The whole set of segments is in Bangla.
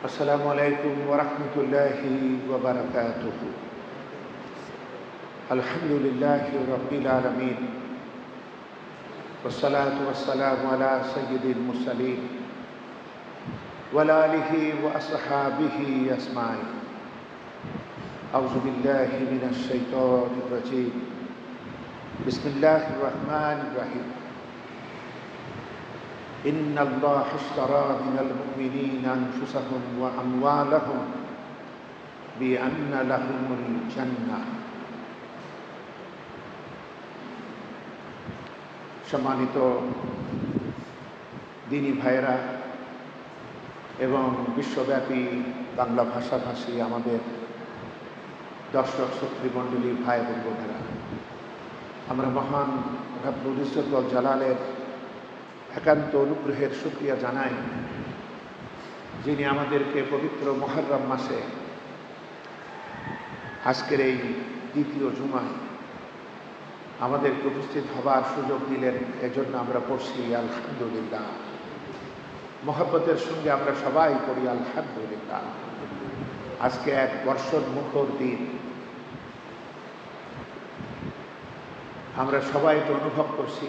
আসসালামু আলাইকুম ওয়া রাহমাতুল্লাহি ওয়া বারাকাতুহু। আলহামদুলিল্লাহি রাব্বিল আলামিন ওয়াসসালাতু ওয়াসসালামু আলা সাইয়্যিদিল মুরসালিন ওয়া আলা আলিহি ওয়া আসহাবিহি আজমাইন। আউযু বিল্লাহি মিনাশ শাইতানির রাজীম। বিসমিল্লাহির রাহমানির রাহিম। ইন্নাল্লাহা আশতারা মিনাল মুমিনিনা আনফুসাহুম ওয়া আমওয়ালাহুম বিআন্না লাহুমুল জান্নাহ। সম্মানিত দিনী ভাইয়েরা এবং বিশ্বব্যাপী বাংলা ভাষাভাষী আমাদের দর্শক শ্রোতৃমণ্ডলী ভাই এবং বোনেরা, আমরা মহান রব্বুল ইজ্জত ওয়াল জালালের একান্ত অনুগ্রহের শুকরিয়া জানাই, যিনি আমাদেরকে পবিত্র মুহররম মাসে আজকের এই দ্বিতীয় জুমায় আমাদেরকে উপস্থিত হবার সুযোগ দিলেন। এজন্য আমরা পড়ছি আলহামদুলিল্লাহ। মহব্বতের সঙ্গে আমরা সবাই পড়ি আলহামদুলিল্লাহ। আজকে এক বর্ষণ মুখর দিন, আমরা সবাই এটা অনুভব করছি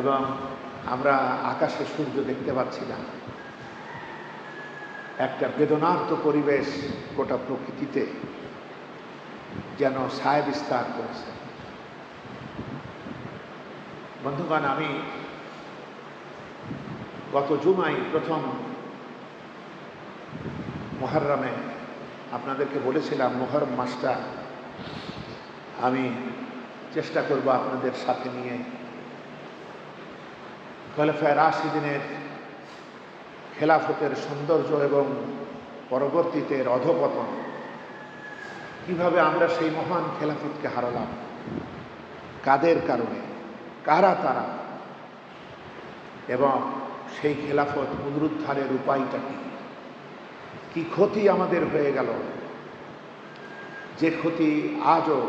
এবং আমরা আকাশে সূর্য দেখতে পাচ্ছি না। একটা বেদনার্ত পরিবেশ গোটা প্রকৃতিতে যেন ছায়া বিস্তার করেছে। বন্ধুগণ, আমি গত জুমায় প্রথম মুহররমে আপনাদেরকে বলেছিলাম, মুহররম মাসটা আমি চেষ্টা করব আপনাদের সাথে নিয়ে খোলাফায়ে রাশিদিনের খেলাফতের সৌন্দর্য এবং পরবর্তীতে অধঃপতন, কিভাবে আমরা সেই মহান খেলাফতকে হারালাম, কাদের কারণে, কারা তারা, এবং সেই খেলাফত পুনরুদ্ধারের উপায়টা কি ক্ষতি আমাদের হয়ে গেল, যে ক্ষতি আজও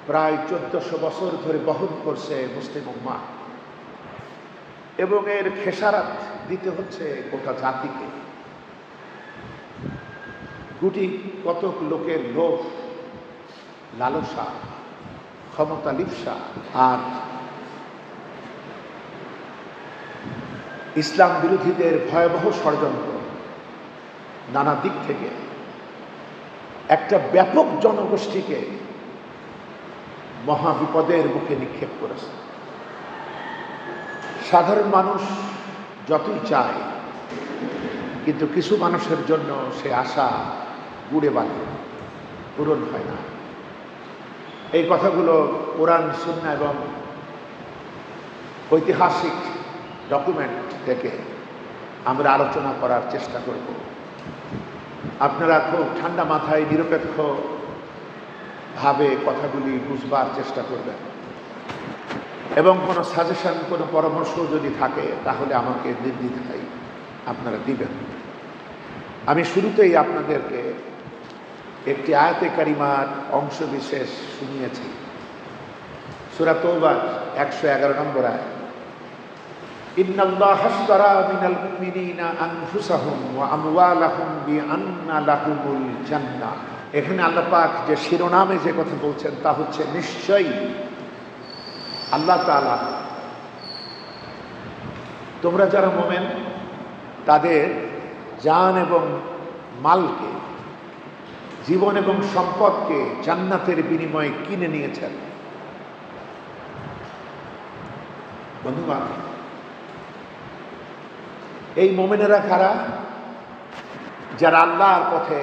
প্রায় 1400 বছর ধরে বহন করছে মুসলিম উম্মাহ, এবং এর খেসারাত দিতে হচ্ছে গোটা জাতিকে। গুটি কতক লোকের লোভ, লালসা, ক্ষমতা লিপ্সা আর ইসলাম বিরোধীদের ভয়াবহ ষড়যন্ত্র নানা দিক থেকে একটা ব্যাপক জনগোষ্ঠীকে মহাবিপদের মুখে নিক্ষেপ করেছে। সাধারণ মানুষ যতই চায়, কিন্তু কিছু মানুষের জন্য সে আশা গুড়ে বাঁধে, পূরণ হয় না। এই কথাগুলো কোরআন, সুন্নাহ এবং ঐতিহাসিক ডকুমেন্ট থেকে আমরা আলোচনা করার চেষ্টা করব। আপনারা খুব ঠান্ডা মাথায় নিরপেক্ষ ভাবে কথাগুলি বুঝবার চেষ্টা করবেন, এবং কোনো সাজেশন, কোনো পরামর্শ যদি থাকে তাহলে আমাকে নির্দ্বিধায় আপনারা দিবেন। আমি শুরুতেই আপনাদেরকে একটি আয়াতে কারিমার অংশ বিশেষ শুনিয়েছি। সূরা তাওবার 111 নম্বর আয়াত, ইন্নাল্লাহা আশতারা মিনাল মুমিনিনা আনফুসাহুম ওয়া আমওয়ালাহুম বিআন্না লাহুমুল জান্নাহ। এখানে আল্লাহ পাক যে শিরোনামে যে কথা বলছেন তা হচ্ছে, নিশ্চয়ই আল্লাহ তাআলা তোমরা যারা মুমিন তাদের জান এবং মালকে, জীবন এবং সম্পদকে জান্নাতের বিনিময়ে কিনে নিয়েছেন। বন্ধুগণ, এই মুমিনেরা কারা? যারা আল্লাহর পথে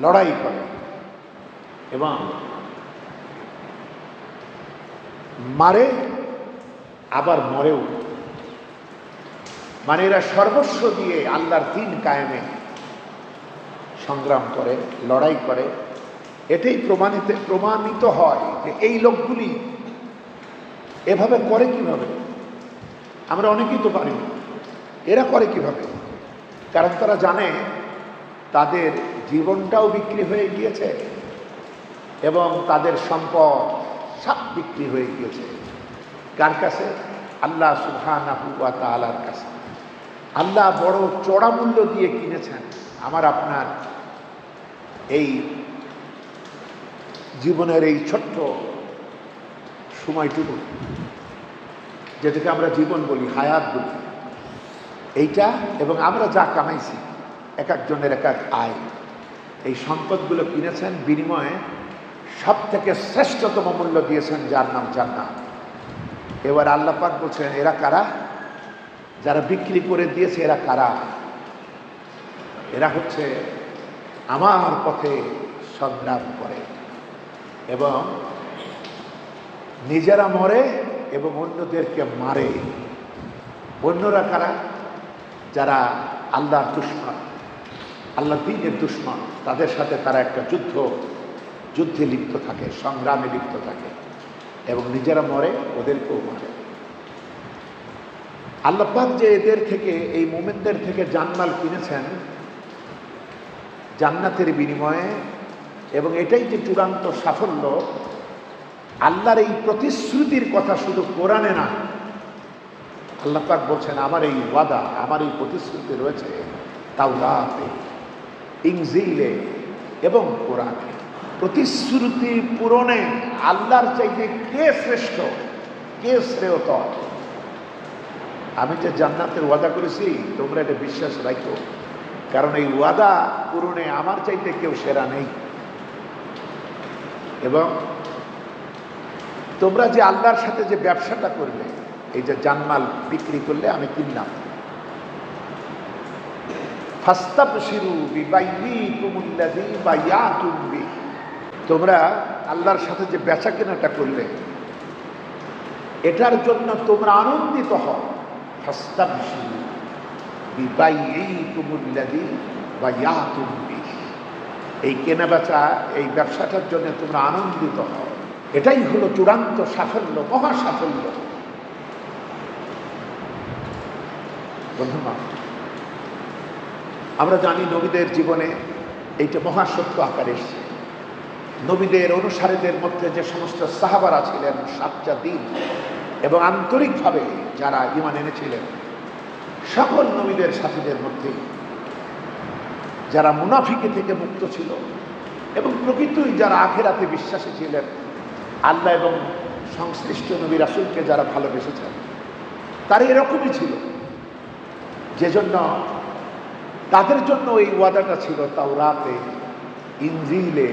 লড়াই করে এবং মারে, আবার মরেও। মানে এরা সর্বস্ব দিয়ে আল্লাহর দ্বীন কায়েমে সংগ্রাম করে, লড়াই করে। এটাই প্রমাণিত হয় যে এই লোকগুলি এভাবে করে কিভাবে। আমরা অনেকেই তো পারি, এরা করে কিভাবে? কারণ তারা জানে তাদের জীবনটাও বিক্রি হয়ে গিয়েছে এবং তাদের সম্পদ সব বিক্রি হয়ে গিয়েছে। কার কাছে? আল্লাহ সুবহানাহু ওয়া তাআলার কাছে। আল্লাহ বড় চড়া মূল্য দিয়ে কিনেছেন আমার আপনার এই জীবনের এই ছোট্ট সময়টুকু, যেটাকে আমরা জীবন বলি, হায়াত বলি, এইটা। এবং আমরা যা কামাইছি, এক একজনের এক এক আয়, এই সম্পদগুলো কিনেছেন, বিনিময়ে সব থেকে শ্রেষ্ঠতম মূল্য দিয়েছেন, যার নাম জান্নাত। এবার আল্লাহ পাক বলছেন, এরা কারা? যারা বিক্রি করে দিয়েছে এরা কারা? এরা হচ্ছে আমার পথে সংগ্রাম করে এবং নিজেরা মরে এবং অন্যদেরকে মারে। অন্যরা কারা? যারা আল্লাহর দুশমন, আল্লাহ দ্বীনের দুশমন, তাদের সাথে তারা একটা যুদ্ধে লিপ্ত থাকে, সংগ্রামে লিপ্ত থাকে এবং নিজেরা মরে, ওদেরকেও মারে। আল্লাহ পাক যে এদের থেকে, এই মুমিনদের থেকে জানমাল কিনেছেন জান্নাতের বিনিময়ে, এবং এটাই যে চূড়ান্ত সাফল্য। আল্লাহর এই প্রতিশ্রুতির কথা শুধু কোরআনে না, আল্লাহ পাক বলছেন আমার এই ওয়াদা, আমার এই প্রতিশ্রুতি রয়েছে তাওরাতে, ইনজিলে এবং কোরআনে। প্রতিশ্রুতি পূরণে আল্লাহর চাইতে কে শ্রেষ্ঠ, কে শ্রেয়তর? আমি যে জান্নাতের ওয়াদা করেছি, তোমরা এটা বিশ্বাস রাখো, কারণ এই ওয়াদা পূরণে আমার চাইতে কেউ সেরা নেই। এবং তোমরা যে আল্লাহর সাথে যে ব্যবসাটা করলে, এই যে জানমাল বিক্রি করলে, আমি কিনলাম, ফাস্তাবশিরু বিবাইইকুমুল্লাযী বায়াতুম বিহি, তোমরা আল্লাহর সাথে যে বেচা কেনাটা করলে, এটার জন্য তোমরা আনন্দিত হও। ফাস্তাবশিরু বিবাইইকুমুল্লাযী বায়াতুম বিহি, এই কেনা বেচা, এই ব্যবসাটার জন্য তোমরা আনন্দিত হও। এটাই হলো চূড়ান্ত সাফল্য, মহা সাফল্য। বন্ধুরা, আমরা জানি নবীদের জীবনে এইটা মহাসত্য আকারে এসেছে। নবীদের অনুসারীদের মধ্যে যে সমস্ত সাহাবারা ছিলেন, সাচ্চা দিন এবং আন্তরিকভাবে যারা ঈমান এনেছিলেন, সকল নবীদের সাথীদের মধ্যে যারা মুনাফিকি থেকে মুক্ত ছিল এবং প্রকৃতই যারা আখিরাতে বিশ্বাসী ছিলেন, আল্লাহ এবং সংশ্লিষ্ট নবী রাসূলকে যারা ভালোবেসেছেন, তারা এরকমই ছিল। যেজন্য তাদের জন্য এই ওয়াদাটা ছিল তাওরাতে, ইনজিলে,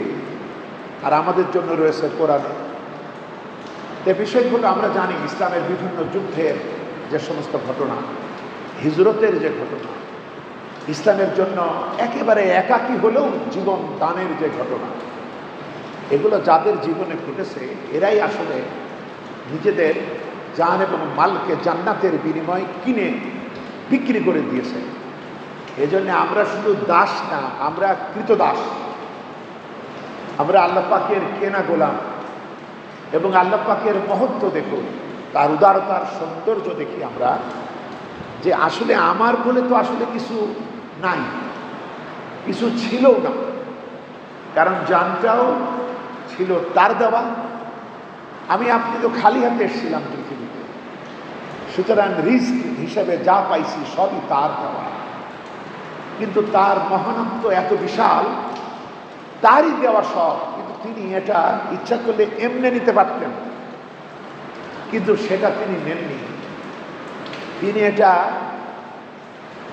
আর আমাদের জন্য রয়েছে কোরআনে। এই বিষয়গুলো আমরা জানি। ইসলামের বিভিন্ন যুদ্ধের যে সমস্ত ঘটনা, হিজরতের যে ঘটনা, ইসলামের জন্য একেবারে একাকী হলেও জীবন দানের যে ঘটনা, এগুলো যাদের জীবনে ঘটেছে, এরাই আসলে নিজেদের জান এবং মালকে জান্নাতের বিনিময়ে কিনে বিক্রি করে দিয়েছে। এজন্য আমরা শুধু দাস না, আমরা কৃতদাস। আমরা আল্লাহ পাকের কেনা গোলাম এবং আল্লাহ পাকের মহত্ব দেখুন, তার উদারতার সৌন্দর্য দেখি আমরা, যে আসলে আমার বলে তো আসলে কিছু নাই, কিছু ছিল না, কারণ জানটাও ছিল তার দেওয়া। আমি আপনি তো খালি হাতে এসেছিলাম পৃথিবীতে, সুতরাং রিস্ক হিসেবে যা পাইছি সবই তার দেওয়া। কিন্তু তার মহানত্ব এত বিশাল, তারই দেওয়া সব, কিন্তু তিনি এটা ইচ্ছা করলে এমনি নিতে পারতেন, কিন্তু সেটা তিনি নেননি। তিনি এটা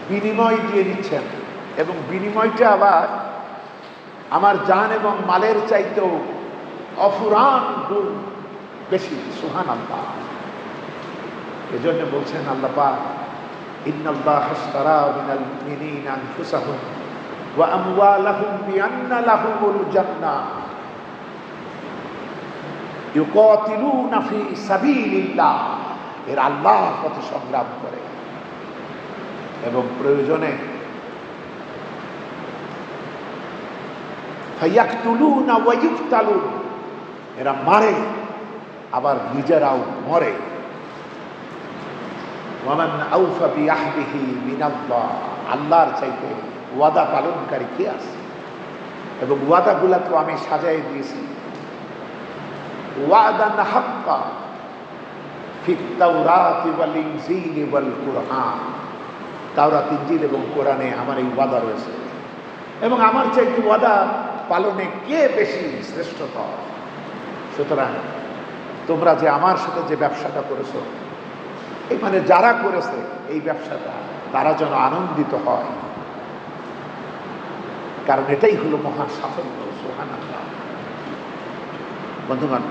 বিনিময় দিয়ে নিচ্ছেন, এবং বিনিময়টা আবার আমার জান এবং মালের চাইতেও অফুরান গুণ বেশি। সুবহানাল্লাহ। এজন্য বলছেন আল্লাহ পাক, ইন্নাল্লাহা আশতারা মিনাল মুমিনিনা আনফুসাহুম ওয়া আমওয়ালাহুম বিআন্না লাহুমুল জান্নাহ ইউকাতিলুনা ফি সাবিলিল্লাহ। এরা আল্লাহর পথে সংগ্রাম করে এবং প্রয়োজনে ফায়াকতুলুনা ওয়া ইউকতালুন, এরা মারে আবার নিজেরাও মরে। ওয়ামান আউফা বিআহদিহি মিনাল্লাহ, আল্লাহর চাইতে ওয়াদা পালনকারী কে আছে? এবং ওয়াদাগুলা তো আমি সাজাই দিয়েছি। ওয়াদান হাক্কা ফিত তাওরাতি ওয়াল ইনজিলি ওয়াল কুরআন, তাওরাত, ইনজিল এবং কোরআনে আমার এই ওয়াদা রয়েছে, এবং আমার চাইতে ওয়াদা পালনে কে বেশি শ্রেষ্ঠতর। সুতরাং তোমরা যে আমার সাথে যে ব্যবসাটা করেছো, এই মানে যারা করেছে এই ব্যবসাটা, তারা যেন আনন্দিত হয়, কারণ এটাই হলো মহান সাফল্য। সুবহানাল্লাহ। বন্ধুগণ,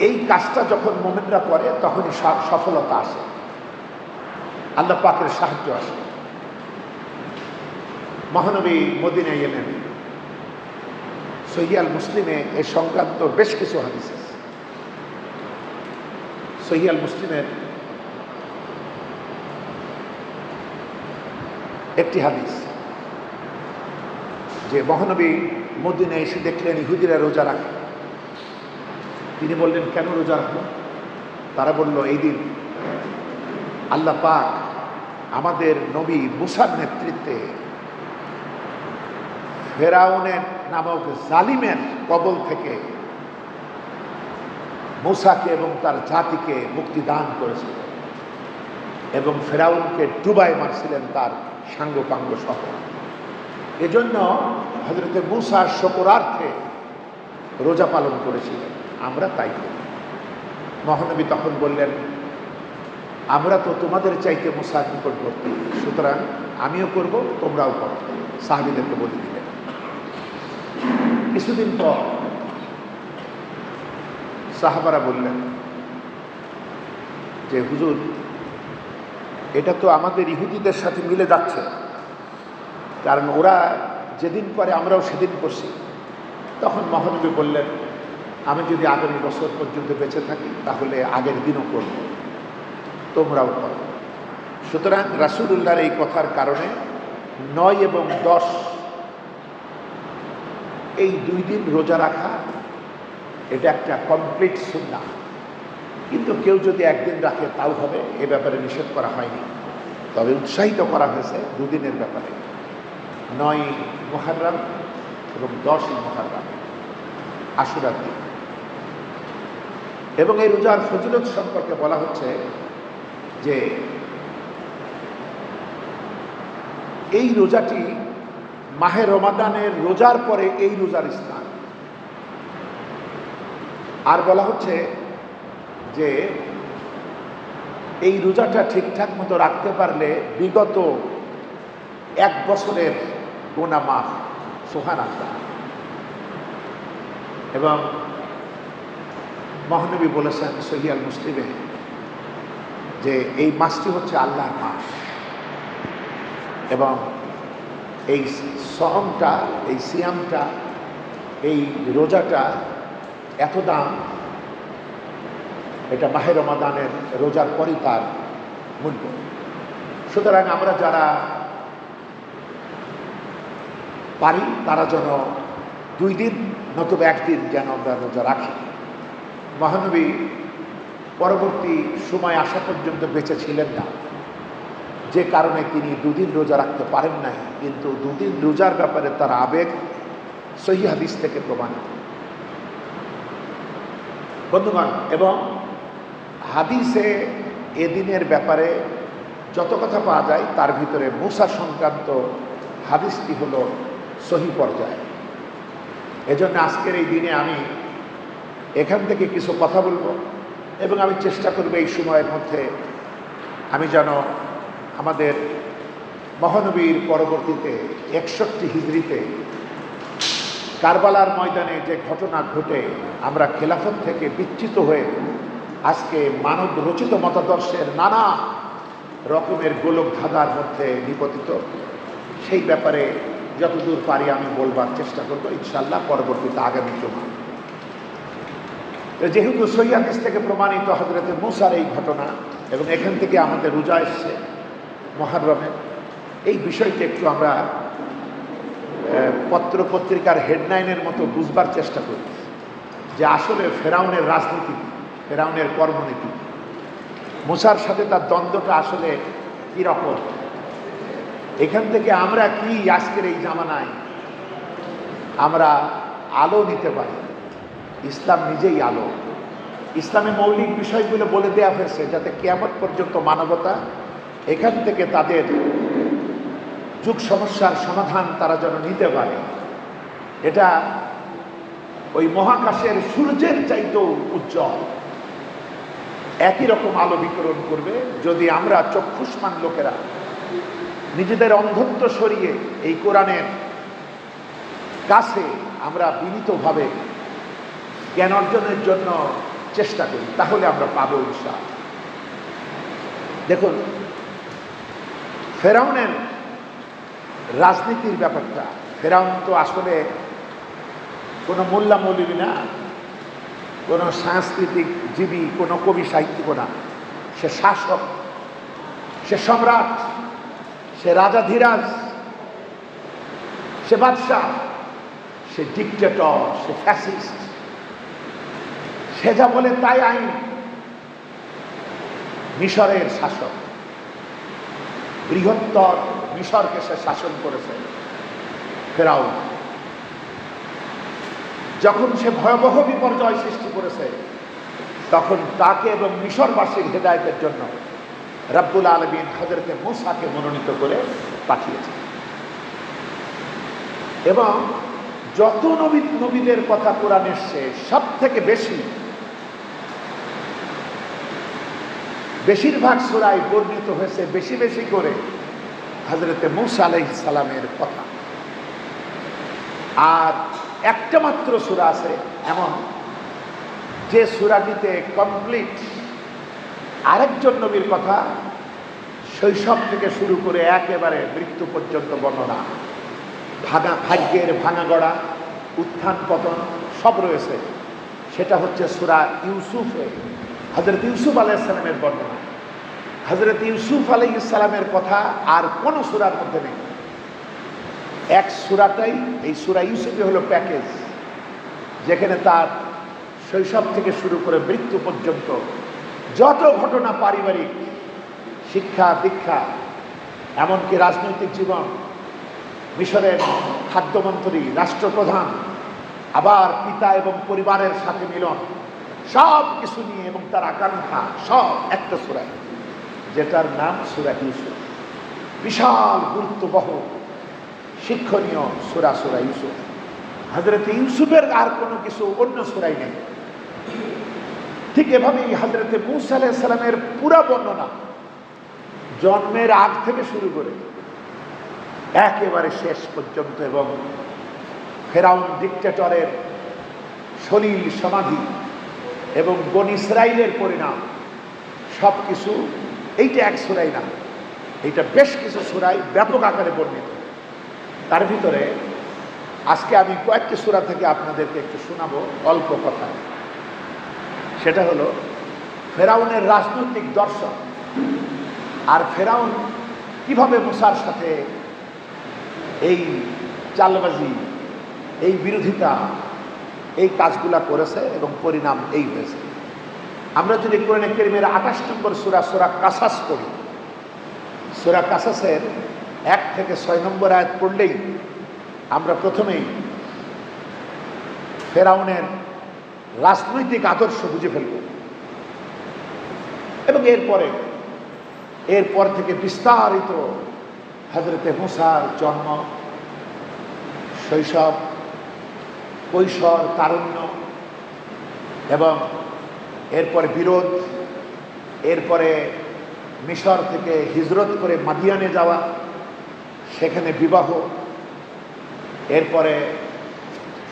এই কাজটা যখন মুমিনরা করে তখনই সফলতা আসে, আল্লাহ পাকের সাহায্য আসে। মহানবী মদিনায় এলেন, সহিহ আল মুসলিমে এ সংক্রান্ত বেশ কিছু হাদিস আছে। সহিহ আল মুসলিমের একটি হাদিস, যে মহানবী মদিনায় এসে দেখলেন ইহুদিরা রোজা রাখে। তিনি বললেন, কেন রোজা রাখো? তারা বলল, এই দিন আল্লাহ পাক আমাদের নবী মুসার নেতৃত্বে ফেরাউনের নামক জালিমের কবল থেকে মুসাকে এবং তার জাতিকে মুক্তি দান করেছিল, এবং ফেরাউনকে ডুবাই মারছিলেন তার সাঙ্গপাঙ্গ সহ। এজন্য হযরতে মুসার শুকরার্থে রোজা পালন করেছিলেন, আমরা তাই করি। মহানবী তখন বললেন, আমরা তো তোমাদের চাইতে মুসার নিকটবর্তী, সুতরাং আমিও করব, তোমরাও করো। সাহাবীদেরকে বলে দিলেন। কিছুদিন পর সাহাবারা বললেন যে, হুজুর, এটা তো আমাদের ইহুদিদের সাথে মিলে যাচ্ছে, কারণ ওরা যেদিন করে আমরাও সেদিন করছি। তখন মহানবী বললেন, আমি যদি আগামী বছর পর্যন্ত বেঁচে থাকি তাহলে আগের দিনও করব, তোমরাও করো। সুতরাং রাসূলুল্লাহর এই কথার কারণে 9 এবং 10 এই 2 দিন রোজা রাখা, এটা একটা কমপ্লিট সুন্নাহ। কিন্তু কেউ যদি একদিন রাখে তাও হবে, এ ব্যাপারে নিষেধ করা হয়নি, তবে উৎসাহিত করা হয়েছে 2 দিনের ব্যাপারে, 9 মুহররম এবং 10 মুহররম, আশুরার দিন। এবং এই রোজার ফজিলত সম্পর্কে বলা হচ্ছে যে এই রোজাটি মাহে রমাদানের রোজার পরে এই রোজার স্থান। আর বলা হচ্ছে যে এই রোজাটা ঠিকঠাক মতো রাখতে পারলে বিগত 1 বছরের গুনাহ মাফ। সুবহানাল্লাহ। এবং মহানবী বলেছেন সহিহ আল মুসলিমে যে এই মাসটি হচ্ছে আল্লাহর মাস, এবং এই সওমটা, এই সিয়ামটা, এই রোজাটা এত দাম, এটা মাহে রমাদানের রোজার পরই তার মূল্য। সুতরাং আমরা যারা পারি তারা যেন 2 দিন নতুবা 1 দিন যেন আমরা রোজা রাখি। মহানবী পরবর্তী সময় আসা পর্যন্ত বেঁচে ছিলেন না, যে কারণে তিনি 2 দিন রোজা রাখতে পারেন নাই, কিন্তু 2 দিন রোজার ব্যাপারে তার আবেগ সহিহ হাদিস থেকে প্রমাণিত। বন্ধুগণ, এবং হাদিসে এদিনের ব্যাপারে যত কথা পাওয়া যায় তার ভিতরে মুসা সংক্রান্ত হাদিসটি হলো সহিহ পর্যায়ে। এজন্য আজকের এই দিনে আমি এখান থেকে কিছু কথা বলবো, এবং আমি চেষ্টা করব এই সময়ের মধ্যে আমি যেন আমাদের মহানবীর পরবর্তীতে 61 হিজরিতে কারবালার ময়দানে যে ঘটনা ঘটে আমরা খেলাফত থেকে বিচ্যুত হয়ে আজকে মানব রচিত মতাদর্শের নানা রকমের গোলক ধাঁধার মধ্যে নিপতিত, সেই ব্যাপারে যতদূর পারি আমি বলবার চেষ্টা করব ইনশাআল্লাহ পরবর্তীতে আগামী জুমা। যেহেতু সহিহ হাদিস থেকে প্রমাণিত হযরতে মুসার এই ঘটনা, এবং এখান থেকে আমাদের রোজা এসছে মুহররমের, এই বিষয়টি একটু আমরা পত্র পত্রিকার হেডলাইনের মতো বুঝবার চেষ্টা করি যে আসলে ফেরাউনের রাজনীতি, ফেরাউনের কর্মনীতি, মুসার সাথে তার দ্বন্দ্বটা আসলে কীরকম। এখান থেকে আমরা কি আজকের এই জামানায় আমরা আলো নিতে পারি। ইসলাম নিজেই আলো, ইসলামে মৌলিক বিষয়গুলো বলে দেওয়া হয়েছে যাতে কিয়ামত পর্যন্ত মানবতা এখান থেকে তাদের যুগ সমস্যার সমাধান তারা যেন নিতে পারে। এটা ওই মহাকাশের সূর্যের চাইতেও উজ্জ্বল, একই রকম আলো বিকিরণ করবে যদি আমরা চক্ষুষ্মান লোকেরা নিজেদের অন্ধত্ব সরিয়ে এই কোরআনের কাছে আমরা বিনীতভাবে জ্ঞান অর্জনের জন্য চেষ্টা করি, তাহলে আমরা পাবো ইনশাআল্লাহ। দেখুন, ফেরাউনের রাজনীতির ব্যাপারটা, ফেরাউন তো আসলে কোনো মোল্লা মৌলবী না, কোনো সাংস্কৃতিক জীবী, কোনো কবি সাহিত্যিক না। সে শাসক, সে সম্রাট, সে রাজাধিরাজ, সে বাদশাহ, সে ডিক্টেটর, সে ফ্যাসিস্ট। সে যা বলে তাই আইন। মিশরের শাসক, বৃহত্তর মিশরকে সে শাসন করেছে ফেরাউন। যখন সে ভয়াবহ বিপর্যয় সৃষ্টি করেছে, তখন তাকে এবং মিশরবাসীর হেদায়েতের জন্য রব্বুল আলামিন হযরতে মূসাকে মনোনীত করে পাঠিয়েছে। এবং যত নবীদের কথা কোরআন এসছে, সব থেকে বেশিরভাগ সূরায় বর্ণিত হয়েছে বেশি বেশি করে হযরতে মূসা আলাইহিস সালামের কথা। আর একটা মাত্র সূরা আছে এমন, যে সূরাটিতে কমপ্লিট আরেকজন নবীর কথা শৈশব থেকে শুরু করে একেবারে মৃত্যু পর্যন্ত বর্ণনা, ভাগ্যের ভাঙা গড়া, উত্থান পতন সব রয়েছে। সেটা হচ্ছে সূরা ইউসুফে হযরত ইউসুফ আলাইহিস সালামের বর্ণনা। হযরত ইউসুফ আলাইহিস সালামের কথা আর কোন সূরার মধ্যে নেই। এক সূরাটাই, এই সূরা ইউসুফই হলো প্যাকেজ, যেখানে তার শৈশব থেকে শুরু করে মৃত্যু পর্যন্ত যত ঘটনা, পারিবারিক, শিক্ষা দীক্ষা, এমনকি রাজনৈতিক জীবন, মিশরের খাদ্যমন্ত্রী, রাষ্ট্রপ্রধান, আবার পিতা এবং পরিবারের সাথে মিলন, সব কিছু নিয়ে এবং তার আকাঙ্ক্ষা সব একটা সূরায়, যেটার নাম সূরা ইউসুফ। বিশাল গুরুত্ববহ শিক্ষণীয় সূরা ইউসুফ। হযরত ইউসুফের আর কোনো কিছু অন্য সূরায় নেই। ঠিক এভাবেই হযরত মূসা আলাইহিস সালামের পুরো বর্ণনা, জন্মের আগ থেকে শুরু করে একেবারে শেষ পর্যন্ত, এবং ফেরাউন ডিক্টেটরের সলিল সমাধি এবং বনী ইসরাইলের পরিণাম, সব কিছু এইটা এক সূরায় না, এইটা বেশ কিছু সূরায় ব্যাপক আকারে বর্ণিত। তার ভিতরে আজকে আমি কয়েকটি সূরা থেকে আপনাদেরকে একটু শোনাবো অল্প কথা। সেটা হলো ফেরাউনের রাজনৈতিক দর্শন, আর ফেরাউন কিভাবে মূসার সাথে এই চালবাজি, এই বিরোধিতা, এই কাজগুলা করেছে এবং পরিণাম এই হয়েছে। আমরা যদি কোরআনে কারীমের 28 নম্বর সূরা কাসাস পড়ি, সূরা কাসাসের 1 থেকে 6 নম্বর আয়াত পড়লেই আমরা প্রথমেই ফেরাউনের রাজনৈতিক আদর্শ বুঝে ফেলব। এবং এরপর থেকে বিস্তারিত হযরতে মূসার জন্ম, শৈশব, কৈশোর, তারুণ্য, এবং এরপরে বিরোধ, এরপরে মিশর থেকে হিজরত করে মাদিয়ানে যাওয়া, সেখানে বিবাহ, এরপরে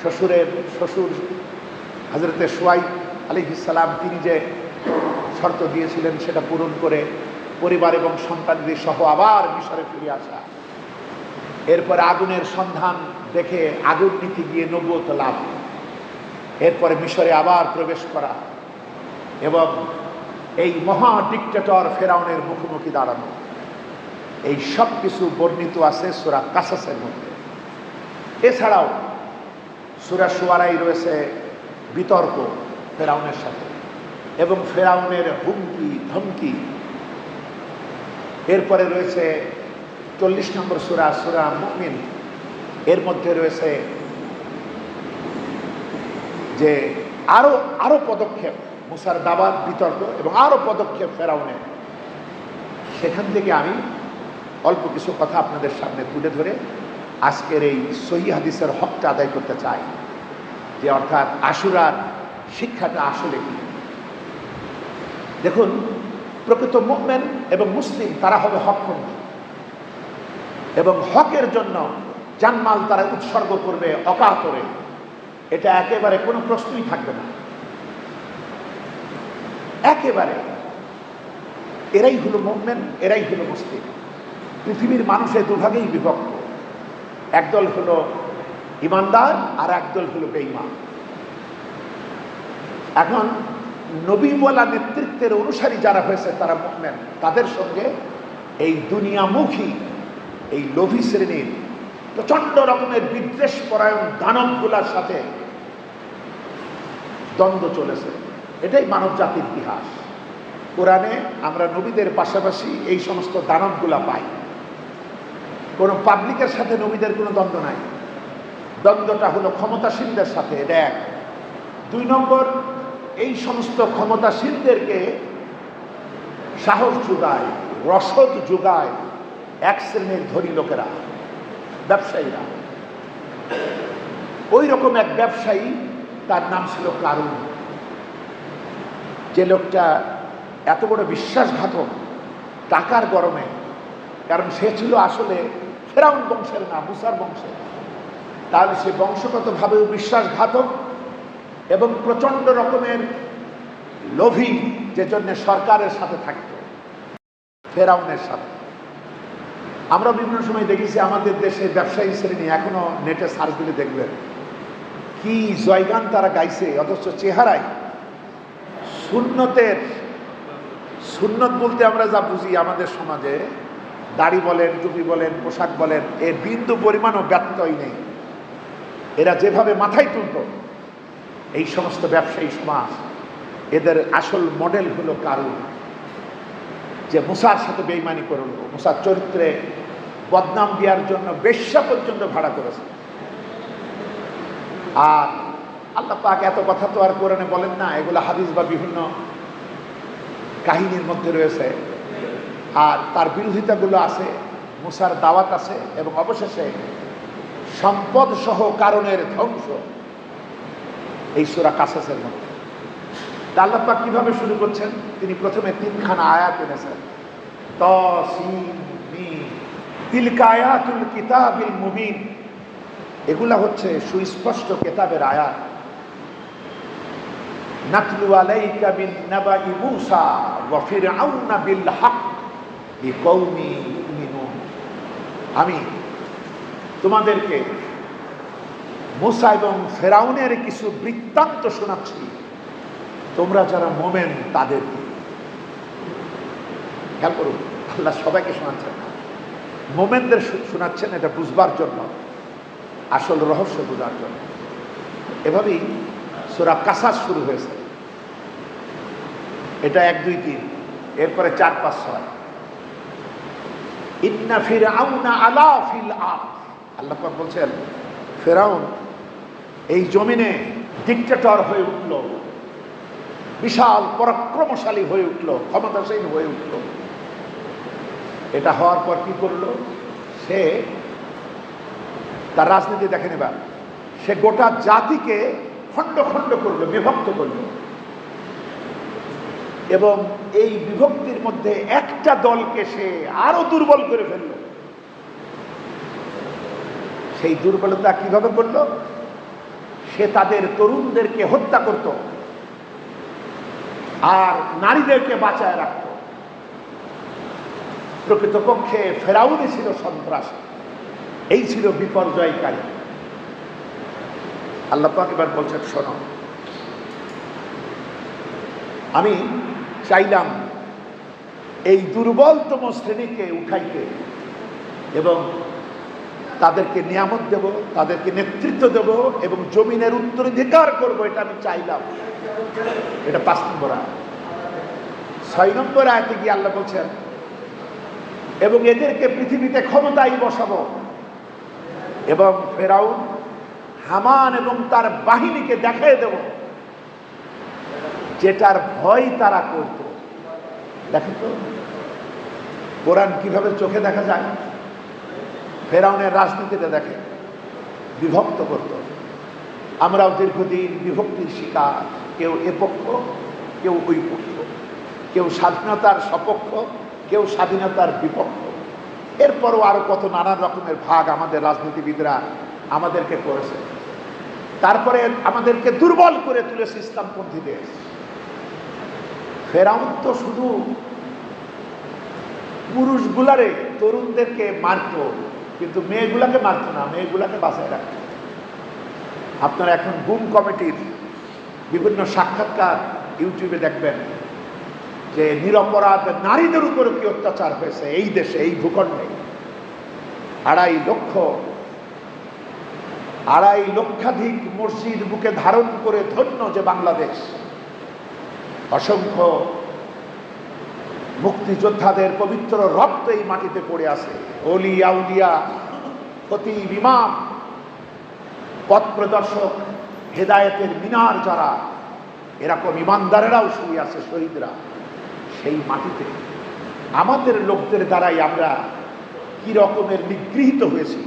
শ্বশুর হযরতে শুআইব আলাইহিস সালাম, তিনি যে শর্ত দিয়েছিলেন সেটা পূরণ করে পরিবার এবং সন্তানদের সহ আবার মিশরে ফিরে আসা, এরপরে আগুনের সন্ধান দেখে আগুন নিতে গিয়ে নবুয়ত লাভ, এরপরে মিশরে আবার প্রবেশ করা, এবং এই মহা ডিক্টেটর ফেরাউনের মুখোমুখি দাঁড়ানো, এই সব কিছু বর্ণিত আছে সূরা কাসাসের মধ্যে। এছাড়াও সূরা শুআরায় রয়েছে বিতর্ক ফেরাউনের সাথে এবং ফেরাউনের হুমকি ধমকি। এরপরে রয়েছে 40 নম্বর সূরা মুমিন, এর মধ্যে রয়েছে যে আরো পদক্ষেপ, মুসার দাওয়াত, বিতর্ক এবং আরো পদক্ষেপ ফেরাউনের। সেখান থেকে আমি অল্প কিছু কথা আপনাদের সামনে তুলে ধরে আজকের এই সহিহ হাদিসের হকটা আদায় করতে চাই, যে অর্থাৎ আশুরার শিক্ষাটা আসলে কি। দেখুন, প্রকৃত মুমিন এবং মুসলিম তারা হবে হকপন্থী এবং হকের জন্য জানমাল তারা উৎসর্গ করবে অকাতরে, এটা একেবারে কোনো প্রশ্নই থাকবে না। একেবারে এরাই হলো মুমিন, এরাই হলো মুসলিম। পৃথিবীর মানুষের দুভাগেই বিভক্ত, একদল হলো ইমানদার আর একদল হলো বেঈমান। এখন নবীওয়ালা নেতৃত্বের অনুসারী যারা হয়েছে তারা মুমিন, তাদের সঙ্গে এই দুনিয়ামুখী এই লোভী শ্রেণীর প্রচন্ড রকমের বিদ্বেষ পরায়ণ দানবগুলার সাথে দ্বন্দ্ব চলেছে। এটাই মানব জাতির ইতিহাস। কোরআনে আমরা নবীদের পাশাপাশি এই সমস্ত দানবগুলা পাই। কোনো পাবলিকের সাথে নবীদের কোনো দ্বন্দ্ব নাই, দ্বন্দ্বটা হলো ক্ষমতাসীনদের সাথে, এটা এক। 2 নম্বর, এই সমস্ত ক্ষমতাসীনদেরকে সাহস যোগায়, রসদ যোগায় এক শ্রেণীর ধনী লোকেরা, ব্যবসায়ীরা। ওই রকম এক ব্যবসায়ী, তার নাম ছিল কারুন। যে লোকটা এত বড় বিশ্বাসঘাতক টাকার গরমে, কারণ সে ছিল আসলে ফেরাউন বংশের না, মুসার বংশের, তাহলে সে বংশগতভাবেও বিশ্বাসঘাতক এবং প্রচন্ড রকমের লোভী, যে জন্য সরকারের সাথে থাকত, ফেরাউনের সাথে। আমরা বিভিন্ন সময় দেখেছি আমাদের দেশে ব্যবসায়ী শ্রেণী, এখনো নেটে সার্চ দিলে দেখবেন কি জয়গান তারা গাইছে, অথচ চেহারায় সুন্নতের, সুন্নত বলতে আমরা যা বুঝি আমাদের সমাজে, দাড়ি বলেন, টুপি বলেন, পোশাক বলেন, এর বিন্দু পরিমাণও ব্যত্যয় নেই। এরা যেভাবে মাথায় তুলত, এই সমস্ত ব্যবসায়ী সমাজ, এদের আসল মডেল হলো কারুন, যে মুসার সাথে বেঈমানি করল, মুসার চরিত্রে বদনাম দেওয়ার জন্য বেশ্যা পর্যন্ত ভাড়া করেছে। আর আল্লাহ পাক এত কথা তো আর কোরআনে বলেন না, এগুলো হাদিস বা বিভিন্ন কাহিনীর মধ্যে রয়েছে। আর তার বিরোধিতাগুলো আছে, মুসার দাওয়াত আছে, এবং অবশেষে সম্পদ সহ কারণের ধ্বংস এই সূরা কাসাসের মধ্যে। আল্লাহ পাক কিভাবে শুরু করছেন, তিনি প্রথমে 3খানা আয়াত এনেছেন। তাসিম মিম, তিলকা আয়াতুল কিতাবিল মুবিন, এগুলা হচ্ছে সুস্পষ্ট কিতাবের আয়াত। নাতলু আলাইকা মিন নাবাই মূসা ওয়া ফিরআউনা বিল হক লিকওমি ইউমিনুন, আমি তোমাদেরকে মূসা এবং ফেরাউনের কিছু বৃত্তান্ত শোনাচ্ছি, তোমরা যারা মোমেন তাদের। খেয়াল করুন, আল্লাহ সবাইকে শোনাচ্ছেন না, মোমেনদের শোনাচ্ছেন, এটা বুঝবার জন্য, আসল রহস্য বোঝার জন্য। এভাবেই সূরা কাসাস শুরু হয়েছে। এটা 1, 2, 3, এরপরে 4, 5, 6। ইন্না ফিরআউনা আলা ফিল আরদ, আল্লাহ পাক বলছেন ফেরাউন এই জমিনে ডিক্টেটর হয়ে উঠল, বিশাল পরাক্রমশালী হয়ে উঠল, ক্ষমতাসীন হয়ে উঠল। এটা হওয়ার পর কি করলো সে, তার রাজনীতি দেখেন এবার, সে গোটা জাতিকে খণ্ড খণ্ড করলো, বিভক্ত করলো, এবং এই বিভক্তির মধ্যে একটা দলকে সে আরো দুর্বল করে ফেলল। সেই দুর্বলতা কিভাবে করলো, সে তাদের তরুণদেরকে হত্যা করত আর নারীদেরকে বাঁচায় রাখত। প্রকৃতপক্ষে ফেরাউনই ছিল সন্ত্রাসী, এই ছিল বিপর্যয়কারী। আল্লাহ পাক এবার বলছেন, শোনো, আমি চাইলাম এই দুর্বলতম শ্রেণীকে উঠাইতে এবং তাদেরকে নিয়ামত দেব, তাদেরকে নেতৃত্ব দেব এবং জমিনের উত্তরাধিকার করব, এটা আমি চাইলাম। এটা 5 নম্বর আয়াত। 6 নম্বর আয়াতে গিয়ে আল্লাহ বলছেন, এবং এদেরকে পৃথিবীতে ক্ষমতায় বসাবো, এবং ফেরাউন, হামান এবং তার বাহিনীকে দেখিয়ে দেব যেটার ভয় তারা করত। দেখেন তো কোরআন কিভাবে চোখে দেখা যায়। ফেরাউনের রাজনীতিটা দেখে, বিভক্ত করত। আমরাও দীর্ঘদিন বিভক্তির শিকার, কেউ এ পক্ষ কেউ ওই পক্ষ, কেউ স্বাধীনতার সপক্ষ কেউ স্বাধীনতার বিপক্ষ। এরপরও আরো কত নানান রকমের ভাগ আমাদের রাজনীতিবিদরা আমাদেরকে করেছে। তারপরে আমাদেরকে দুর্বল করে তুলেছে ইসলামপন্থী দেশ। ফেরাউন তো শুধু পুরুষগুলারে, তরুণদেরকে মারত, কিন্তু মেয়েগুলাকে মারত না, মেয়েগুলাকে বাঁচায় রাখত। আপনারা এখন গুম কমিটির বিভিন্ন সাক্ষাৎকার ইউটিউবে দেখবেন যে নিরপরাধ নারীদের উপর কি অত্যাচার হয়েছে এই দেশে, এই ভূখণ্ডে। 2.5 লক্ষাধিক মসজিদ বুকে ধারণ করে ধন্য যে বাংলাদেশ। অসংখ্য মুক্তিযোদ্ধাদের পবিত্র রক্ত এই মাটিতে পড়ে আছে। ওলি আউলিয়া, খতিব, ইমাম, পথ প্রদর্শক, হেদায়েতের মিনার যারা, এরকম ইমানদারেরাও শুয়ে আছে, শহীদরা। সেই মাটিতে আমাদের লোকদের দ্বারাই আমরা কি রকমের নিগৃহীত হয়েছি।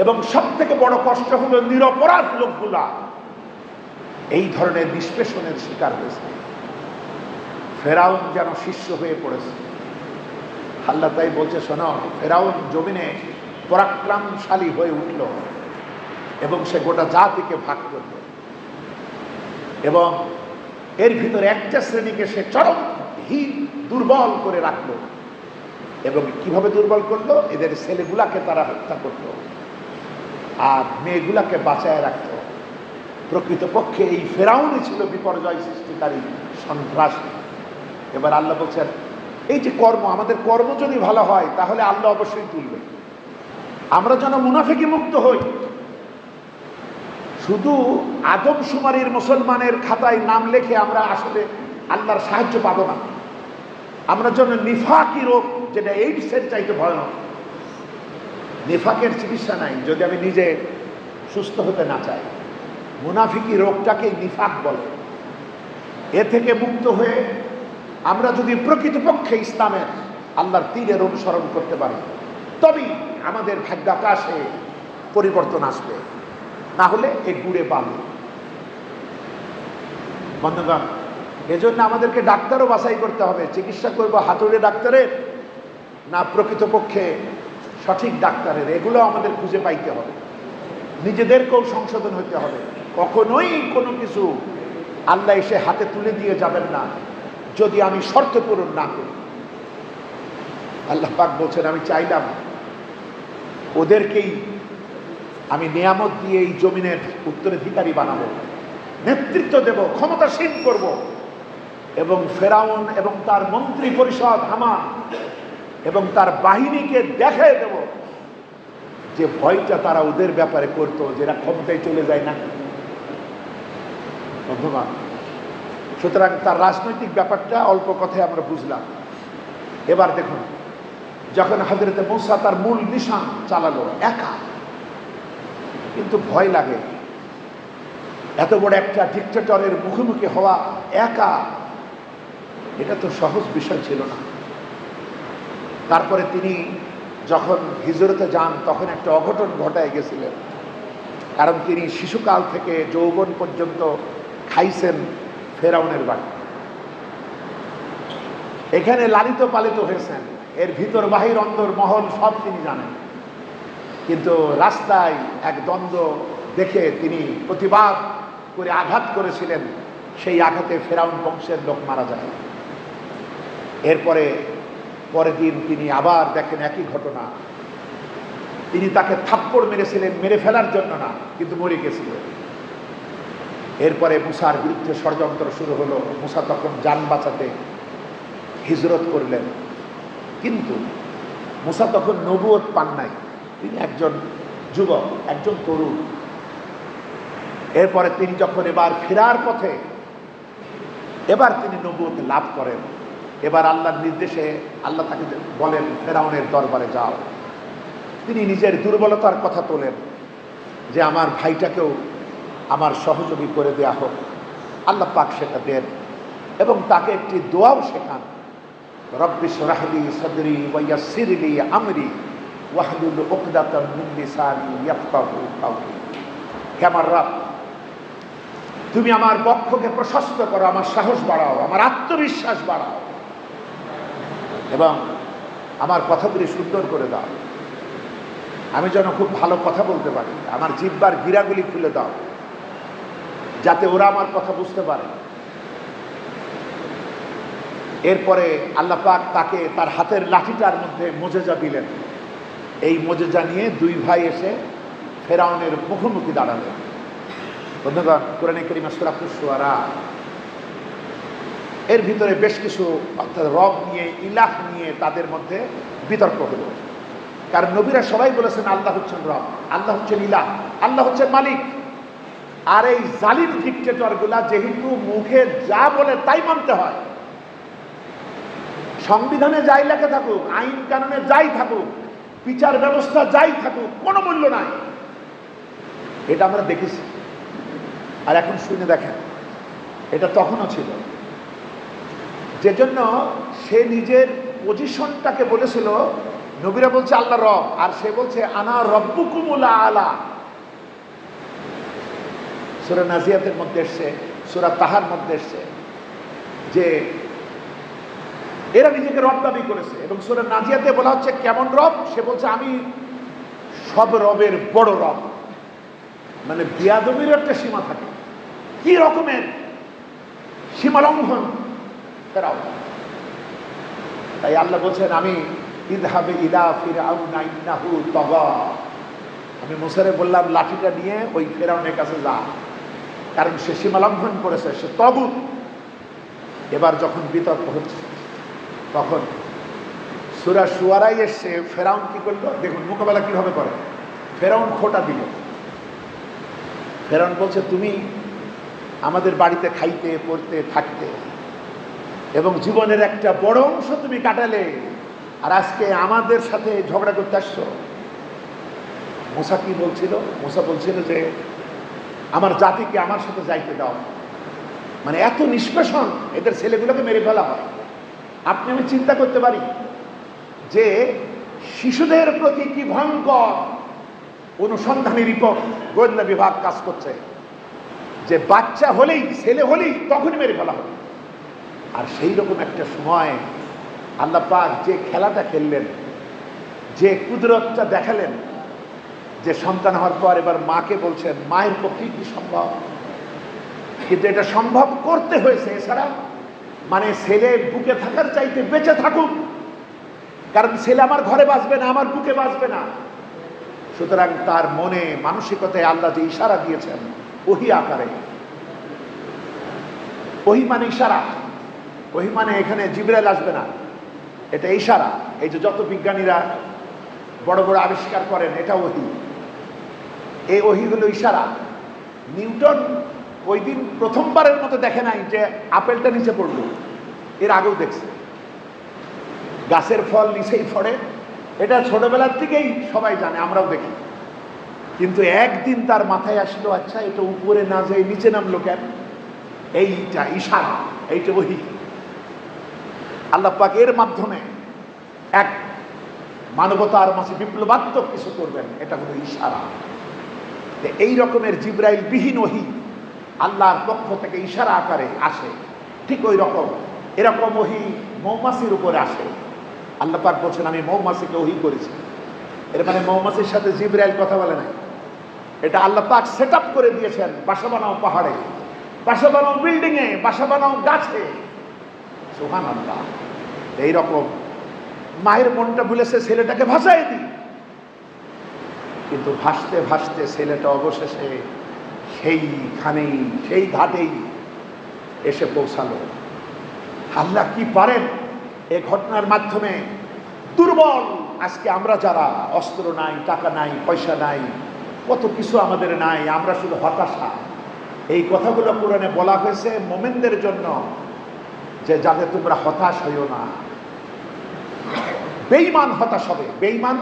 এবং সব থেকে বড় কষ্ট হলো নিরপরাধ লোকগুলা এই ধরনের নিষ্পেষণের শিকার হয়েছে। ফেরাউন যেন শিষ্য হয়ে পড়েছে। আল্লাহ তাই বলছে, শোনো, ফেরাউন জমিনে পরাক্রমশালী হয়ে উঠল এবং সে গোটা জাতিকে ভাগ করল, এবং এর ভিতরে একটা শ্রেণীকে সে চরমহীন দুর্বল করে রাখলো। এবং কিভাবে দুর্বল করলো? এদের ছেলেগুলাকে তারা হত্যা করলো আর মেয়েগুলাকে বাঁচায় রাখতো। প্রকৃতপক্ষে এই ফেরাউনই ছিল বিপর্যয় সৃষ্টিকারী, সন্ত্রাসী। এবার আল্লাহ বলছেন, এই যে কর্ম, আমাদের কর্ম যদি ভালো হয় তাহলে আল্লাহ অবশ্যই তুলবে। আমরা যেন মুনাফিকি মুক্ত হই। শুধু আদমশুমারির মুসলমানের খাতায় নাম লেখে আমরা আসলে আল্লাহর সাহায্য পাবো না। আমরা যেন নিফাকি রোগ, যেটা এইডসের চাইতে ভয়ানক, নিফাকের চিকিৎসা নাই যদি আমি নিজে সুস্থ হতে না চাই। মুনাফিকি রোগটাকেই নিফাক বলে। এ থেকে মুক্ত হয়ে আমরা যদি প্রকৃতপক্ষে ইসলামের আল্লাহর তীরের অনুসরণ করতে পারি, তবেই আমাদের ভাগ্যাকাশে পরিবর্তন আসবে। না হলে এই গুড়ে বাঁধে। বন্ধুগণ, এজন্য আমাদেরকে ডাক্তারও বাছাই করতে হবে। চিকিৎসা করবো হাতুড়ে ডাক্তারের না প্রকৃতপক্ষে সঠিক ডাক্তারের, এগুলো আমাদের খুঁজে পাইতে হবে। নিজেদেরকেও সংশোধন হতে হবে। কখনোই কোনো কিছু আল্লাহ এসে হাতে তুলে দিয়ে যাবেন না যদি আমি শর্ত পূরণ না করি। আল্লাহ পাক বলছেন, আমি চাইলাম ওদেরকেই আমি নিয়ামত দিয়ে এই জমিনের উত্তরাধিকারী বানাবো, নেতৃত্ব দেব, ক্ষমতাসীন করব, এবং ফেরাউন এবং তার মন্ত্রী পরিষদ হামান এবং তার বাহিনীকে দেখায় দেব যে ভয়টা তারা ওদের ব্যাপারে করতো, যেটা ক্ষমতায় চলে যায় না। বন্ধুগণ, সুতরাং তার রাজনৈতিক ব্যাপারটা অল্প কথায় আমরা বুঝলাম। এবার দেখুন, যখন হযরতে মূসা তার মূল নিশান চালালো একা, কিন্তু ভয় লাগে। এত বড় একটা ডিক্টেটরের মুখোমুখি হওয়া একা, এটা তো সহজ বিষয় ছিল না। তারপরে তিনি যখন হিজরতে যান তখন একটা অঘটন ঘটায় গেছিলেন। কারণ তিনি শিশুকাল থেকে যৌবন পর্যন্ত খাইছেন ফেরাউনের বাড়ি, এখানে লালিত পালিত হয়েছেন। এর ভিতর বাহির অন্দর মহল সব তিনি জানেন। কিন্তু রাস্তায় এক দ্বন্দ্ব দেখে তিনি প্রতিবাদ করে আঘাত করেছিলেন। সেই আঘাতে ফেরাউন বংশের লোক মারা যায়। এরপরে পরের দিন তিনি আবার দেখেন একই ঘটনা। তিনি তাকে থাপ্পড় মেরেছিলেন, মেরে ফেলার জন্য না, কিন্তু মরে গেছিল। এরপরে মূসার বিরুদ্ধে ষড়যন্ত্র শুরু হলো। মূসা তখন জান বাঁচাতে হিজরত করলেন, কিন্তু মূসা তখন নবুয়ত পান নাই। তিনি একজন যুবক, একজন তরুণ। এরপরে তিনি যখন এবার ফেরার পথে এবার তিনি নবুয়ত লাভ করেন। এবার আল্লাহর নির্দেশে আল্লাহ তাকে বলেন, ফেরাউনের দরবারে যাও। তিনি নিজের দুর্বলতার কথা তোলেন যে আমার ভাইটাকেও আমার সহযোগী করে দেয়া হোক। আল্লাহ পাক সেটা দেন। এবং তাকে একটি দোয়াও শেখান, রব্বি ইশরাহ লি সাদরি ওয়া ইয়াসসির লি আমরি ওয়াহলুল উকদাতাম মিন লিসানি ইয়াফকাহু কাওলি। হে আমার রব, তুমি আমার বক্ষকে প্রশস্ত করো, আমার সাহস বাড়াও, আমার আত্মবিশ্বাস বাড়াও এবং আমার কথাগুলি সুন্দর করে দাও। আমি যেন খুব ভালো কথা বলতে পারি, আমার জিহ্বার গিরাগুলি খুলে দাও যাতে ওরা আমার কথা বুঝতে পারে। এরপরে আল্লাহ পাক তাকে তার হাতের লাঠিটার মধ্যে মোজেজা দিলেন। এই মোজেজা নিয়ে দুই ভাই এসে ফেরাউনের মুখোমুখি দাঁড়ালেন। বন্ধুগণ, কোরআনে কারীমে সূরা আশ-শুআরা এর ভিতরে বেশ কিছু অর্থাৎ রব নিয়ে, ইলাহ নিয়ে তাদের মধ্যে বিতর্ক হলো। কারণ নবীরা সবাই বলেছেন আল্লাহ হচ্ছেন রব, আল্লাহ হচ্ছেন ইলাহ, আল্লাহ হচ্ছেন মালিক। আর এই জালিম ডিক্টেটরগুলা যেহেতু মুখে যা বলে তাই মানতে হয়, সংবিধানে যাই লেখা থাকুক, আইন কানুনে যাই থাকুক, বিচার ব্যবস্থা যাই থাকুক, কোনো মূল্য নাই। এটা আমরা দেখেছি। আর এখন শুনে দেখেন, এটা তখনও ছিল। যে জন্য সে নিজের পজিশনটাকে বলেছিল, নবীরা বলছে আল্লাহ রব, আর সে বলছে আনা রব্বুকুমুল আলা। সূরা নাজিয়াতের মধ্যে এসছে, সূরা তাহার মধ্যে এসছে যে এরা নিজেকে রব দাবি করেছে। এবং সূরা নাজিয়াতে বলা হচ্ছে কেমন রব, সে বলছে আমি সব রবের বড় রব। মানে বিয়াদবির একটা সীমা থাকে। কি রকমের সীমালঙ্ঘন ফেরাও! তাই আল্লাহ বলছেন আমি ইযহাবি ইলা ফিরআউনা ইন্নাহু তাগা। আমি মুসারে বললাম লাঠিটা নিয়ে ওই ফেরাউনের কাছে যা, কারণ সে সীমালঙ্ঘন করেছে, সে তাগুত। এবার যখন বিতর্ক হচ্ছে তখন সূরা শুআরায় এসে ফেরাউন কি করলো দেখুন, মোকাবেলা কিভাবে করে। ফেরাউন খোঁটা দিল। ফেরাউন বলছে তুমি আমাদের বাড়িতে খাইতে পড়তে থাকতে এবং জীবনের একটা বড় অংশ তুমি কাটালে, আর আজকে আমাদের সাথে ঝগড়া করতে আসছো। মুসা কি বলছিল? মুসা বলছিল যে আমার জাতিকে আমার সাথে যাইতে দাও। মানে এত নিষ্পেষণ, এদের ছেলেগুলোকে মেরে ফেলা হয়। আপনি আমি চিন্তা করতে পারি যে শিশুদের প্রতি কি ভয়ঙ্কর অনুসন্ধানী রিপোর্ট গোয়েন্দা বিভাগ কাজ করছে, যে বাচ্চা হলেই, ছেলে হলেই তখনই মেরে ফেলা হবে। আর সেই রকম একটা সময় আল্লাহ পাক যে খেলাটা খেললেন, যে কুদরতটা দেখালেন, যে সন্তান হওয়ার পর এবার মাকে বলছেন মায়ের পক্ষে কি সম্ভব, কিন্তু এটা সম্ভব করতে হয়েছে। এছাড়া মানে ছেলে বুকে থাকার চাইতে বেঁচে থাকুক, কারণ ছেলে আমার ঘরে বাঁচবে না, আমার বুকে বাঁচবে না। সুতরাং তার মনে মানসিকতায় আল্লাহ যে ইশারা দিয়েছেন ওহী আকারে, ওহী মানে ইশারা, ওহী মানে এখানে জিবরাইল আসবে না, এটা ইশারা। এই যে যত বিজ্ঞানীরা বড় বড় আবিষ্কার করেন এটা ওহী, এই ওহী হলো ইশারা। নিউটন ওই দিন প্রথমবারের মতো দেখে নাই যে আপেলটা নিচে পড়লো, এর আগেও দেখছে। গাছের ফল নিচেই পড়ে, এটা ছোটবেলার থেকেই সবাই জানে, আমরাও দেখি। কিন্তু একদিন তার মাথায় আসলো আচ্ছা এটা উপরে না যায় নিচে নামলো কেন? এইটা ইশারা, এইটা ওহী। আল্লাহ পাক এর মাধ্যমে এক মানবতার মাঝে বিপ্লবাত্মক কিছু করবেন, এটা হলো ইশারা। এই রকমের জিবরাইল বিহীন ওহী আল্লাহর পক্ষ থেকে ইশারা আকারে আসে। ঠিক ওই রকম এরকম ওহী মৌমাছির উপরে আসে। আল্লাহ পাক বলছেন আমি মৌমাছিকে ওহী করেছি। এর মানে মৌমাছির সাথে জিবরাইল কথা বলে নাই, এটা আল্লাহ পাক সেট আপ করে দিয়েছেন। বাসা বানাও পাহাড়ে, বাসা বানাও বিল্ডিং এ, বাসা বানাও গাছে। সুবহানাল্লাহ। এইরকম মায়ের মনটা ভুলেছে ছেলেটাকে ভাসায় দিই, কিন্তু ভাসতে ভাসতে ছেলেটা অবশেষে সেইখানেই, সেই ঘাটেই এসে পৌঁছালো। আল্লাহ কি পারেন এই ঘটনার মাধ্যমে দুর্বল আজকে আমরা যারা, অস্ত্র নাই, টাকা নাই, পয়সা নাই, কত কিছু আমাদের নাই, আমরা শুধু হতাশা। এই কথাগুলো কোরআনে বলা হয়েছে মোমেনদের জন্য, যে যাতে তোমরা হতাশ হইও না। বেঈমান হতাশ হবে। বেঈমান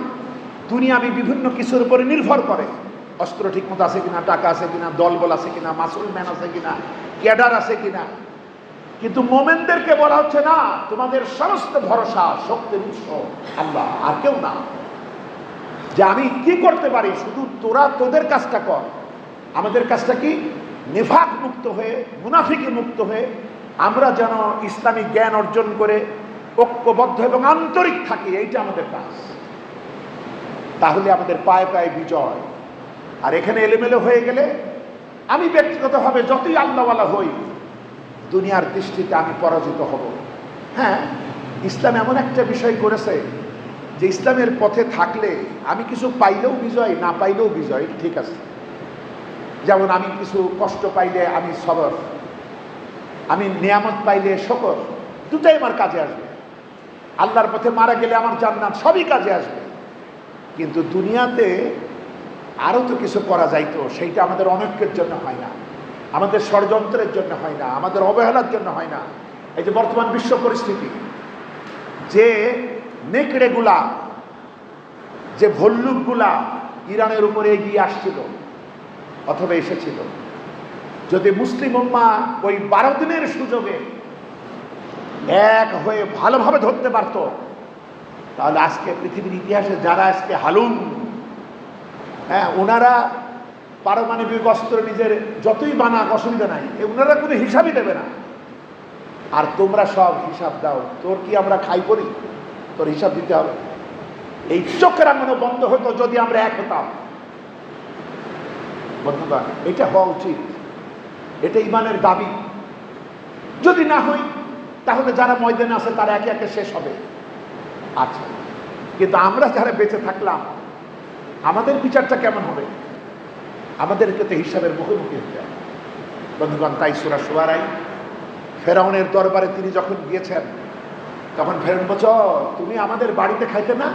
দুনিয়াবি বিভিন্ন কিছুর উপরে নির্ভর করে, অস্ত্র ঠিক মতো আছে কিনা, টাকা আছে কিনা, দলবল আছে কিনা, মাসুল ম্যান আছে কিনা, ক্যাডার আছে কিনা। কিন্তু মোমেনদেরকে বলা হচ্ছে না, তোমাদের সমস্ত ভরসা শক্তির উৎস আল্লাহ, আর কেউ না। যে আমি কি করতে পারি, শুধু তোরা তোদের কাজটা কর, আমাদের কাজটা কি, নিফাক মুক্ত হয়ে, মুনাফিকি মুক্ত হয়ে আমরা যেন ইসলামী জ্ঞান অর্জন করে ঐক্যবদ্ধ এবং আন্তরিক থাকি, এইটা আমাদের কাজ। তাহলে আমাদের পায়ে পায়ে বিজয়। আর এখানে এলোমেলো হয়ে গেলে আমি ব্যক্তিগতভাবে যতই আল্লাহওয়ালা হই, দুনিয়ার দৃষ্টিতে আমি পরাজিত হব। হ্যাঁ, ইসলাম এমন একটা বিষয় করেছে যে ইসলামের পথে থাকলে আমি কিছু পাইলেও বিজয়, না পাইলেও বিজয়, ঠিক আছে। যেমন আমি কিছু কষ্ট পাইলে আমি সবর, আমি নিয়ামত পাইলে শকর, দুটাই আমার কাজে আসবে। আল্লাহর পথে মারা গেলে আমার জান্নাত, সবই কাজে আসবে। কিন্তু দুনিয়াতে আরও তো কিছু করা যাইতো, সেইটা আমাদের অনৈক্যের জন্য হয় না, আমাদের ষড়যন্ত্রের জন্য হয় না, আমাদের অবহেলার জন্য হয় না। এই যে বর্তমান বিশ্ব পরিস্থিতি, যে নেকড়েগুলা, যে ভল্লুকগুলা ইরানের উপরে এগিয়ে আসছিল অথবা এসেছিল, যদি মুসলিম উম্মাহ ওই 12 দিনের সুযোগে এক হয়ে ভালোভাবে ধরতে পারত, তাহলে আজকে পৃথিবীর ইতিহাসে যারা আজকে হালুম, হ্যাঁ, ওনারা পারমাণবিক অস্ত্র নিজের যতই বানাক অসুবিধা নাই, ওনারা কোনো হিসাবই দেবে না। আর তোমরা সব হিসাব দাও, তোর কি আমরা খাই করি, তোর হিসাব দিতে হবে। এই চোখের আঙুনো বন্ধ হতো যদি আমরা এক হতাম। বন্ধুগণ, এটা হওয়া উচিত, এটা ইমানের দাবি। যদি না হই তাহলে যারা ময়দানে আছে তারা একে একে শেষ হবে। আচ্ছা, কিন্তু আমরা যারা বেঁচে থাকলাম, আমাদের বিচারটা কেমন হবে? আমাদেরকে তো হিসাবের মুখোমুখি হতে হবে। বন্ধুগণ, তাই সূরা শুআরায় ফেরাউনের দরবারে তিনি যখন গিয়েছেন, তখন ফেরাউন বলছ, তুমি আমাদের বাড়িতে খাইতে না,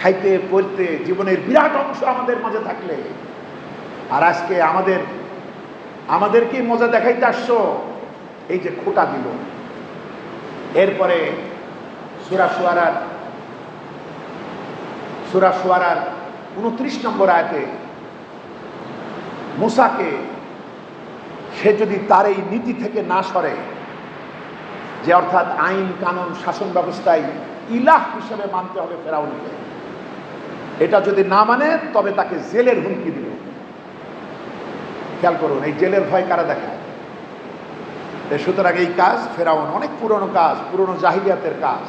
খাইতে পড়তে জীবনের বিরাট অংশ আমাদের মাঝে থাকলে, আর আজকে আমাদেরকে মজা দেখাইতে আসছো, এই যে খোটা দিল। এরপরে সূরা শুআরার 29 নম্বর আয়াতে মূসাকে, সে যদি তার এই নীতি থেকে না সরে, যে অর্থাৎ আইন কানুন শাসন ব্যবস্থায় ইলাহ হিসেবে মানতে হবে ফেরাউনকে, এটা যদি না মানে তবে তাকে জেলের হুমকি দিল। খেয়াল করুন, এই জেলের ভয় কারা দেখায়? সুতরাং এই কাজ ফেরাউন অনেক পুরনো কাজ, পুরনো জাহিলিয়াতের কাজ।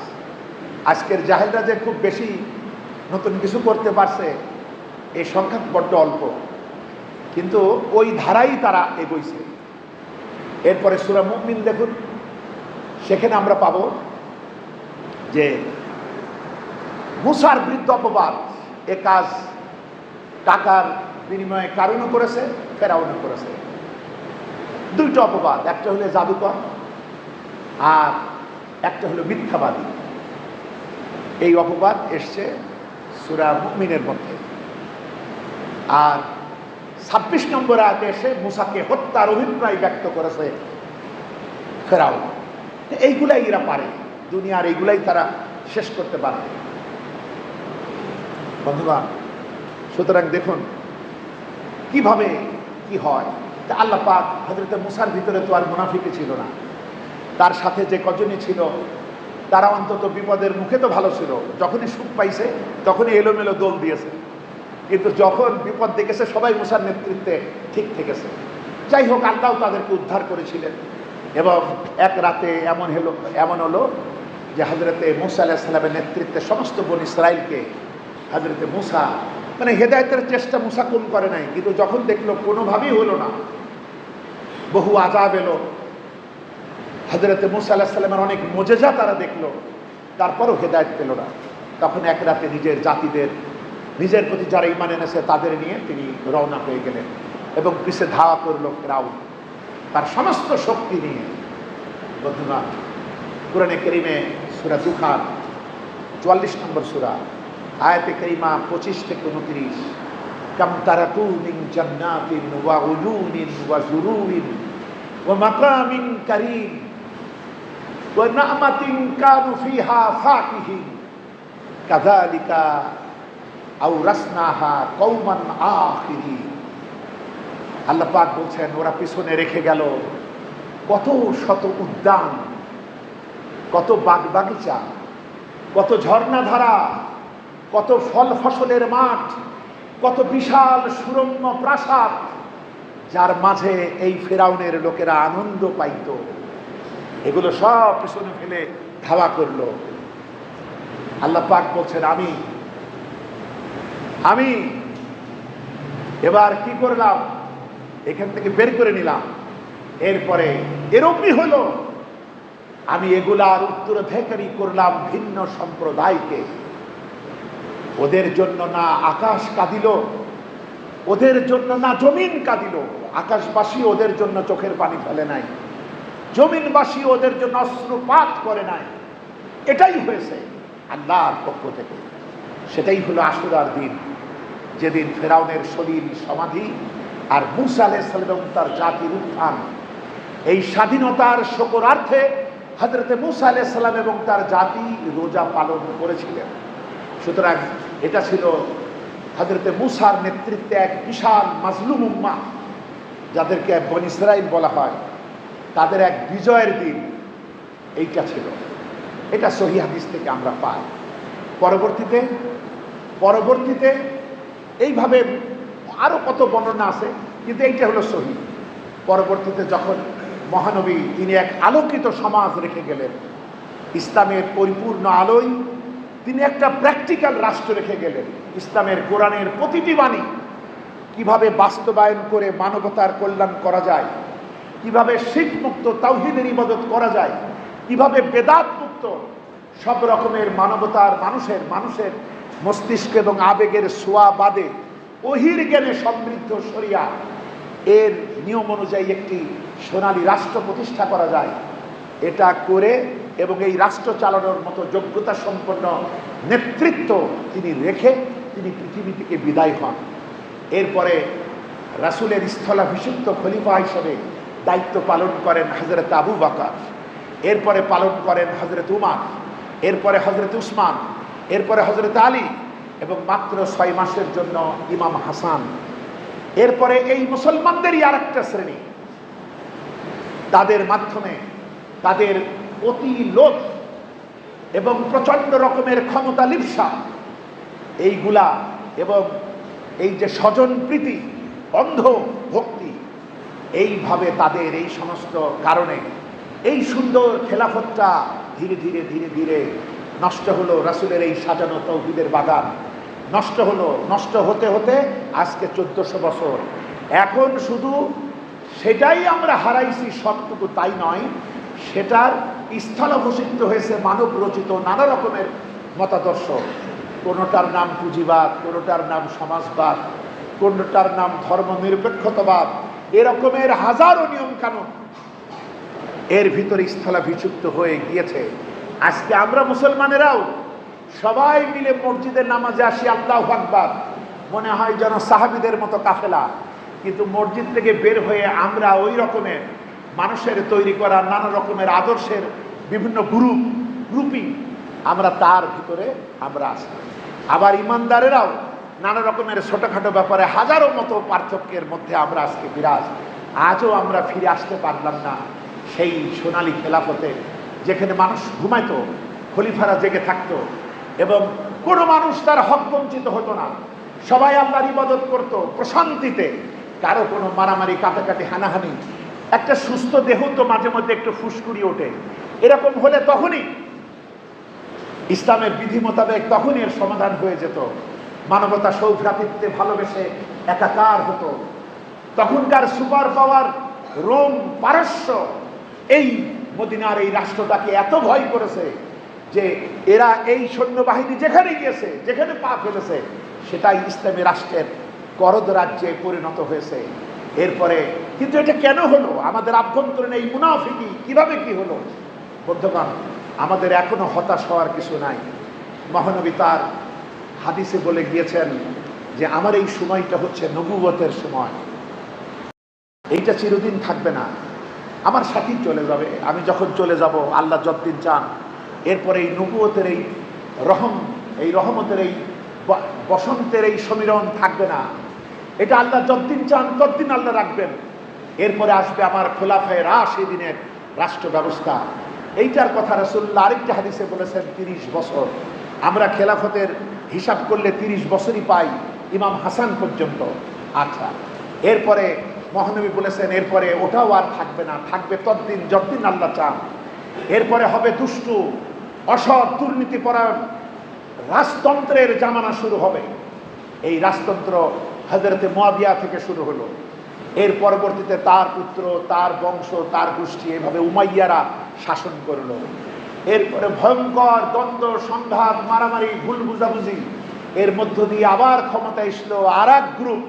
আজকের জাহেলরা যে খুব বেশি নতুন কিছু করতে পারছে, এই সংখ্যা বড্ড অল্প, কিন্তু ওই ধারাই তারা এগোইছে। এরপরে সূরা মুমিন দেখুন, সেখানে আমরা পাব যে মুসার বিরুদ্ধে অপবাদ। এ কাজ টাকার বিনিময়ে কারণও করেছে, ফেরাউনও করেছে। দুইটা অপবাদ, একটা হলো জাদুকর আর একটা হলো মিথ্যাবাদী। এই অপবাদ এসছে সূরা মুমিনের মধ্যে। আর 26 নম্বর আয়াতে এসে মুসাকে হত্যার অভিপ্রায় ব্যক্ত করেছে ফেরাউন। এইগুলাই এরা পারে, দুনিয়ার এইগুলাই তারা শেষ করতে পারে। বন্ধুগণ, সুতরাং দেখুন কিভাবে কি হয়। তা আল্লাহ পাক হযরত মুসার ভিতরে তো আর মুনাফিকি ছিল না, তার সাথে যে কজনই ছিল তারা অন্তত বিপদের মুখে তো ভালো ছিল, যখনই সুখ পাইছে তখনই এলোমেলো দোল দিয়েছে। কিন্তু যখন বিপদ দেখেছে সবাই মুসার নেতৃত্বে ঠিক থেকেছে। যাই হোক, আল্লাহ তাদেরকে উদ্ধার করেছিলেন। এবং এক রাতে এমন হলো যে হযরতে মূসা আলাইহিস সালামের নেতৃত্বে সমস্ত বনী ইসরাইলকে হযরতে মূসা, মানে হেদায়েতের চেষ্টা মূসা কম করে নাই, কিন্তু যখন দেখলো কোনোভাবেই হলো না, বহু আযাব এলো, হযরতে মূসা আলাইহিস সালামের অনেক মুজিজা তারা দেখলো, তারপরও হেদায়েত পেল না। তখন এক রাতে নিজের জাতিদের, নিজের প্রতি যারা ঈমান এনেছে তাদের নিয়ে তিনি রওনা হয়ে গেলেন এবং পিছে ধাওয়া করল ফেরাউন তার সমস্ত শক্তি নিয়ে। বন্ধুগণ, কুরআনে কারীমে সূরা দুখান 44 নম্বর সূরা, আয়াতে কারিমা 25 থেকে 29, কাম তারাকু মিন জান্নাতিন ওয়া উয়ুনিন ওয়া যুরুরিন ওয়া মাকামিন কারীম ওয়া না'মাতিন কানু ফিহা ফাকিহিন কাযালিকা আওরাসনাহা কওমান আখিরিন। আল্লাহ পাক বলছেন, ওরা পিছনে রেখে গেল কত শত উদ্যান, কত বাগবাগিচা, কত ঝর্ণাধারা, কত ফল ফসলের মাঠ, কত বিশাল সুরম্য প্রাসাদ, যার মাঝে এই ফেরাউনের লোকেরা আনন্দ পাইত। এগুলো সব পিছনে ফেলে ধাওয়া করলো। আল্লাহ পাক বলছেন, আমি এবার কি করলাম, এখান থেকে বের করে নিলাম। এরপরে এরকমই হলো, আমি এগুলার উত্তরাধিকারী করলাম ভিন্ন সম্প্রদায়কে। ওদের জন্য না আকাশ কাঁদিল, ওদের জন্য না জমিন কাঁদিল। আকাশবাসী ওদের জন্য চোখের পানি ফেলে নাই, জমিনবাসী ওদের জন্য অশ্রুপাত করে নাই। এটাই হয়েছে আল্লাহর পক্ষ থেকে। সেটাই হলো আশুরার দিন, যেদিন ফেরাউনের সলিল সমাধি আর মূসা আলাইহিস সালাম এবং তার জাতির উত্থান। এই স্বাধীনতার শকরার্থে হযরতে মূসা আলাইহিস সালাম এবং তার জাতি রোজা পালন করেছিলেন। সুতরাং এটা ছিল হযরতে মূসার নেতৃত্বে এক বিশাল মাজলুম উম্মাহ, যাদেরকে বনী ইসরাইল বলা হয়, তাদের এক বিজয়ের দিন এইটা ছিল। এটা সহিহ হাদিস থেকে আমরা পাই। পরবর্তীতে এইভাবে আরো কত বর্ণনা আছে, কিন্তু এইটা হলো সহিহ। পরবর্তীতে যখন মহানবী তিনি এক আলোকিত সমাজ রেখে গেলেন, ইসলামের পরিপূর্ণ আলোয় তিনি একটা প্র্যাকটিক্যাল রাষ্ট্র রেখে গেলেন। ইসলামের কোরআনের প্রতিটি বাণী কিভাবে বাস্তবায়ন করে মানবতার কল্যাণ করা যায়, কিভাবে শিরক মুক্ত তাওহীদের ইবাদত করা যায়, কিভাবে বেদাত মুক্ত সব রকমের মানবতার মানুষের মস্তিষ্ক এবং আবেগের ছোঁয়া বাদে ওহির জ্ঞানে সমৃদ্ধ শরিয়া এর নিয়ম অনুযায়ী একটি সোনালী রাষ্ট্র প্রতিষ্ঠা করা যায়, এটা করে এবং এই রাষ্ট্র চালানোর মতো যোগ্যতা সম্পন্ন নেতৃত্ব তিনি রেখে তিনি পৃথিবী থেকে বিদায় হন। এরপরে রাসূলের স্থলাভিষিক্ত খলিফা হিসেবে দায়িত্ব পালন করেন হযরত আবু বকর, এরপরে পালন করেন হযরত উমর, এরপরে হযরত উসমান, এরপরে হযরত আলী এবং মাত্র 6 মাসের জন্য ইমাম হাসান। এরপরে এই মুসলমানদেরই আরেকটা শ্রেণী, তাদের মাধ্যমে তাদের অতি লোভ এবং প্রচন্ড রকমের ক্ষমতা লিপ্সা এইগুলা এবং এই যে স্বজন প্রীতি, অন্ধ ভক্তি, এইভাবে তাদের এই সমস্ত কারণে এই সুন্দর খেলাফতটা ধীরে ধীরে ধীরে ধীরে নষ্ট হলো। রাসূলের এই সাজানো তাওহীদের বাগান নষ্ট হতে হতে আজকে 1400 বছর। এখন শুধু সেটাই আমরা হারাইছি সবটুকু তাই নয়, সেটার স্থলাভিষিক্ত হয়েছে মানব রচিত নানা রকমের মতাদর্শ। কোনোটার নাম পুঁজিবাদ, কোনোটার নাম সমাজবাদ, কোনোটার নাম ধর্মনিরপেক্ষতাবাদ, এরকমের হাজারো নিয়ম কানুন এর ভিতরে স্থলাভিষিক্ত হয়ে গিয়েছে। আজকে আমরা মুসলমানেরাও সবাই মিলে মসজিদের নামাজে আসি, আল্লাহু আকবার, মনে হয় যেন সাহাবীদের মতো কাফেলা, কিন্তু মসজিদ থেকে বের হয়ে আমরা ওই রকমের মানুষের তৈরি করা নানা রকমের আদর্শের বিভিন্ন গ্রুপিং আমরা তার ভিতরে আমরা আছি। আবার ইমানদারেরাও নানা রকমের ছোটখাটো ব্যাপারে হাজারো মতো পার্থক্যের মধ্যে আমরা আজকে বিরাজ। আজও আমরা ফিরে আসতে পারলাম না সেই সোনালী খেলাফতে, যেখানে মানুষ ঘুমাইতো, খলিফারা জেগে থাকতো এবং কোনো মানুষ তার হক বঞ্চিত হতো না, সবাই আল্লাহর ইবাদত করত প্রশান্তিতে, কারো কোনো মারামারি কাটাকাটি হানাহানি। একটা সুস্থ দেহ তো মাঝে মধ্যে একটু ফুসকুড়ি ওঠে, এরকম হলে তখনই ইসলামের বিধি মোতাবেক তখনই এর সমাধান হয়ে যেত। মানবতা সৌভ্রাতৃত্বে ভালোবেসে একাকার হতো। তখনকার সুপার পাওয়ার রোম, পারস্য এই মদিনার এই রাষ্ট্রটাকে এত ভয় করেছে যে এরা এই সৈন্যবাহিনী যেখানে গিয়েছে, যেখানে পা ফেলেছে, সেটাই ইসলামী রাষ্ট্রের করদ রাজ্যে পরিণত হয়েছে। এরপরে কিন্তু এটা কেন হলো? আমাদের আভ্যন্তরীণ এই মুনাফিকি কিভাবে কি হলো? বন্ধুগণ, আমাদের এখনো হতাশ হওয়ার কিছু নাই। মহানবী তার হাদিসে বলে গিয়েছেন যে আমার এই সময়টা হচ্ছে নবুয়তের সময়, এইটা চিরদিন থাকবে না, আমার সাথী চলে যাবে। আমি যখন চলে যাব, আল্লাহ যতদিন চান, এরপরে এই নবুয়তের এই রহমতের এই বসন্তের এই সমীরণ থাকবে না। এটা আল্লাহ যতদিন চান ততদিন আল্লাহ রাখবেন। এরপরে আসবে আমার খোলাফায়ে রাশিদিনের রাষ্ট্র ব্যবস্থা। এইটার কথা রাসূলুল্লাহ আরেকটা হাদিসে বলেছেন 30 বছর। আমরা খেলাফতের হিসাব করলে 30 বছরই পাই, ইমাম হাসান পর্যন্ত। আচ্ছা, এরপরে মহানবী বলেছেন এরপরে ওটাও আর থাকবে না, থাকবে তদ্দিন যদ্দিন আল্লাহ চান। এরপরে হবে দুষ্টু, অসৎ, দুর্নীতিপরায়ণ রাজতন্ত্রের জামানা শুরু হবে। এই রাজতন্ত্র হযরতে মুয়াবিয়া থেকে শুরু হলো। এর পরবর্তীতে তার পুত্র, তার বংশ, তার গোষ্ঠী, এভাবে উমাইয়ারা শাসন করলো। এরপরে ভয়ঙ্কর দ্বন্দ্ব, সংঘাত, মারামারি, ভুল বুঝাবুঝি, এর মধ্য দিয়ে আবার ক্ষমতা এসলো আর এক গ্রুপ,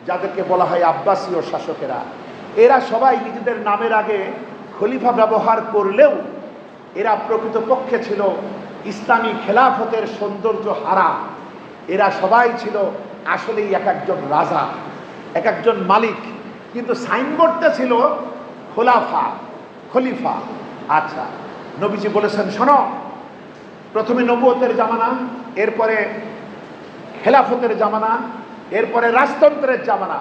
যাদেরকে বলা হয় আব্বাসীয় শাসকেরা। এরা সবাই নিজেদের নামের আগে খলিফা ব্যবহার করলেও এরা প্রকৃতপক্ষে ছিল ইসলামী খেলাফতের সৌন্দর্য হারা। এরা সবাই ছিল আসলেই এক একজন রাজা, এক একজন মালিক, কিন্তু সাইনবোর্ডটা ছিল খলিফা। আচ্ছা, নবীজি বলেছেন শোনো, প্রথমে নবুয়তের জামানা, এরপরে খেলাফতের জামানা, এরপরে রাজতন্ত্রের জামানা,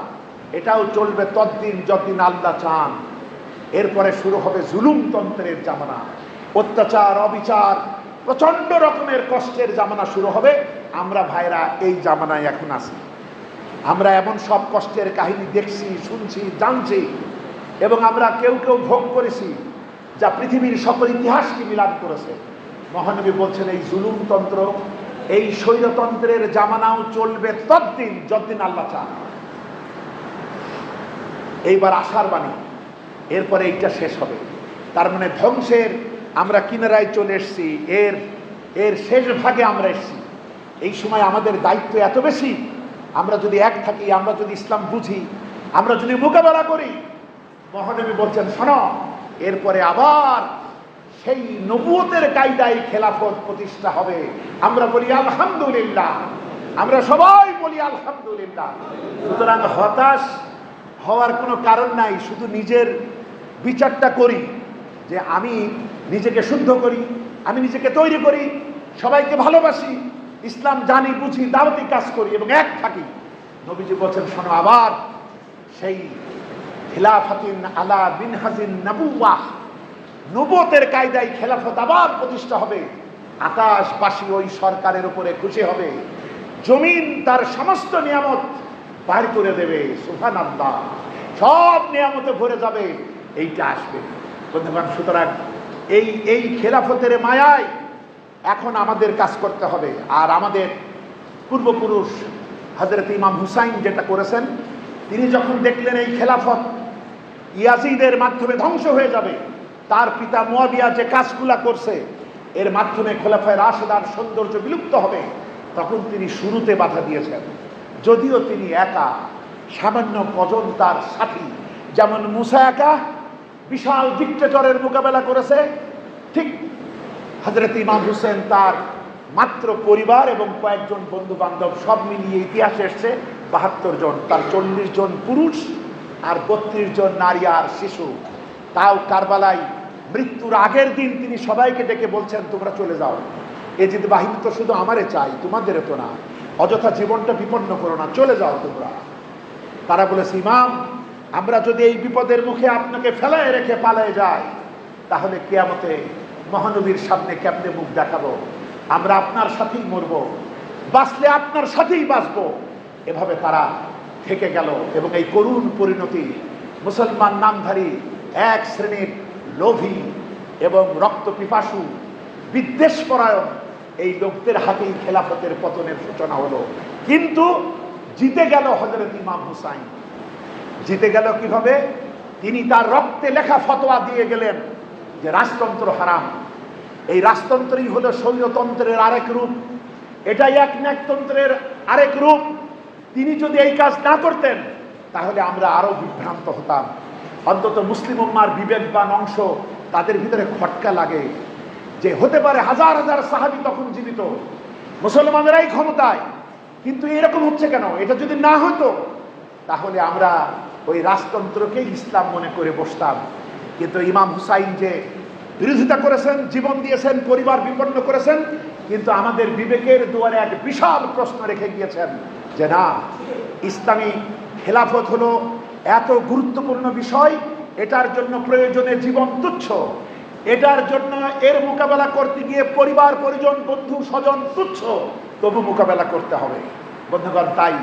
এটাও চলবে তদ্দিন যদ্দিন আল্লাহ চান। এরপরে শুরু হবে জুলুমতন্ত্রের জামানা, অত্যাচার, অবিচার, প্রচন্ড রকমের কষ্টের জামানা শুরু হবে। আমরা ভাইরা এই জামানায় এখন আছি। আমরা এমন সব কষ্টের কাহিনী দেখছি, শুনছি, জানছি, এবং আমরা কেউ কেউ ভোগ করেছি যা পৃথিবীর সকল ইতিহাসকে মিলান করেছে। মহানবী বলছেন এই জুলুমতন্ত্র, এই স্বৈরতন্ত্রের জামানাও চলবে তদ্দিন যদ্দিন আল্লাহ চান। এইবার আশার বাণী, এরপরে এইটা শেষ হবে। তার মানে ধ্বংসের আমরা কিনারায় চলে এসেছি, এর শেষ ভাগে আমরা এসেছি। এই সময় আমাদের দায়িত্ব এত বেশি, আমরা যদি এক থাকি, আমরা যদি ইসলাম বুঝি, আমরা যদি মোকাবেলা করি। মহানবী বলছেন শোনো, এরপরে আবার সেই নবুয়তের কায়দায় খেলাফত প্রতিষ্ঠা হবে। আমরা বলি আলহামদুলিল্লাহ, আমরা সবাই বলি আলহামদুলিল্লাহ। সুতরাং হতাশ হওয়ার কোনো কারণ নাই, শুধু নিজের বিচারটা করি যে আমি নিজেকে শুদ্ধ করি, আমি নিজেকে তৈরি করি, সবাইকে ভালোবাসি, ইসলাম জানি, বুঝি, দাওয়াতি কাজ করি এবং এক থাকি। নবীজি বলছেন শোনো, আবার সেই খিলাফাতিন আলা মিনহাজিন নবুওয়াহ, নবুয়তের কায়দায় খেলাফত আবার প্রতিষ্ঠা হবে। আকাশবাসী ওই সরকারের উপরে খুশি হবে, জমিন তার সমস্ত নিয়ামত বাইর করে দেবে, সুবহানাল্লাহ, সব নিয়ামতে ভরে যাবে। এইটা আসবে বন্ধুগণ। সুতরাং এই খেলাফতের মায়ায় এখন আমাদের কাজ করতে হবে। আর আমাদের পূর্বপুরুষ হযরত ইমাম হুসাইন যেটা করেছেন, তিনি যখন দেখলেন এই খেলাফত ইয়াজিদের মাধ্যমে ধ্বংস হয়ে যাবে, তার পিতা মুয়াবিয়া যে কাজগুলা করছে এর মাধ্যমে খোলাফায়ে রাশিদার সৌন্দর্য বিলুপ্ত হবে, তখন তিনি শুরুতে বাধা দিয়েছেন। যদিও তিনি একা, সামান্য কজন তার সাথী, যেমন মুসা একা বিশাল ডিক্টেটরের মোকাবেলা করেছে, ঠিক হযরত ইমাম হুসেন তার মাত্র পরিবার এবং কয়েকজন বন্ধু বান্ধব সব মিলিয়ে ইতিহাসে এসছে 72 জন, তার 40 জন পুরুষ আর 32 জন নারী আর শিশু। তাও কারবালায় মৃত্যুর আগের দিন তিনি সবাইকে ডেকে বলছেন তোমরা চলে যাও, এজিদ বাহিনী তো শুধু আমারে চাই, তোমাদেরও তো না, অযথা জীবনটা বিপন্ন করো না, চলে যাও তোমরা। তারা বলেছে ইমাম, আমরা যদি এই বিপদের মুখে আপনাকে ফেলায় রেখে পালায় যাই, তাহলে কিয়ামতে মহানবীর সামনে কেমনে মুখ দেখাবো? আমরা আপনার সাথেই মরব, বাঁচলে আপনার সাথেই বাঁচবো। এভাবে তারা থেকে গেল এবং এই করুণ পরিণতি মুসলমান নামধারী এক শ্রেণীর লোভী এবং রক্ত পিপাসু বিদ্বেষপরায়ণ এই লোকদের হাতেই খেলাফতের পতনের সূচনা হলো। কিন্তু জিতে গেল হযরত ইমাম হুসাইন। জিতে গেল কিভাবে? তিনি তার রক্তে লেখা ফতোয়া দিয়ে গেলেন যে রাজতন্ত্র হারাম। এই রাজতন্ত্রই হলো স্বৈরতন্ত্রের আরেক রূপ, এটাই একনায়কতন্ত্রের আরেক রূপ। তিনি যদি এই কাজ না করতেন তাহলে আমরা আরো বিভ্রান্ত হতাম। অন্তত মুসলিম উম্মার বিবেকবান অংশ তাদের ভিতরে খটকা লাগে যে হতে পারে হাজার হাজার সাহাবী তখন জীবিত, মুসলমানেরাই ক্ষমতায়, কিন্তু এরকম হচ্ছে কেন? এটা যদি না হতো তাহলে আমরা ওই রাজতন্ত্রকেই ইসলাম মনে করে বসতাম। কিন্তু ইমাম হুসাইন যে বিরোধিতা করেছেন, জীবন দিয়েছেন, পরিবার বিপন্ন করেছেন, কিন্তু আমাদের বিবেকের দুয়ারে এক বিশাল প্রশ্ন রেখে গিয়েছেন যে না, ইসলামী খেলাফত হলো এত গুরুত্বপূর্ণ বিষয়, এটার জন্য প্রয়োজনে জীবন তুচ্ছ, এটার জন্য এর মোকাবেলা করতে গিয়ে পরিবার পরিজন বন্ধু স্বজন তুচ্ছ, তবু মোকাবেলা করতে হবে বন্ধুগণ। তাই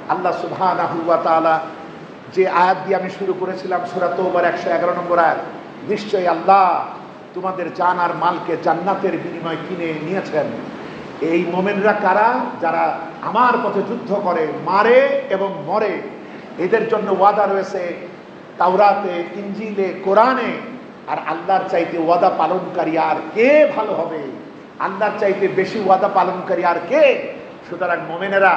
আল্লাহ সুবহানাহু ওয়া তাআলা যে আয়াত দিয়ে আমি শুরু করেছিলাম সূরা তাওবার 111 নম্বর আয়াত, নিশ্চয়ই আল্লাহ তোমাদের জান আর মালকে জান্নাতের বিনিময়ে কিনে নিয়েছেন। এই মোমেনরা কারা? যারা আমার পথে যুদ্ধ করে, মারে এবং মরে। এদের জন্য ওয়াদা রয়েছে তাওরাতে, ইনজিলে, কোরআনে। আর আল্লাহর চাইতে ওয়াদা পালনকারী আর কে ভালো হবে? আল্লাহর চাইতে বেশি ওয়াদা পালনকারী আর কে? সুতরাং মোমেনেরা,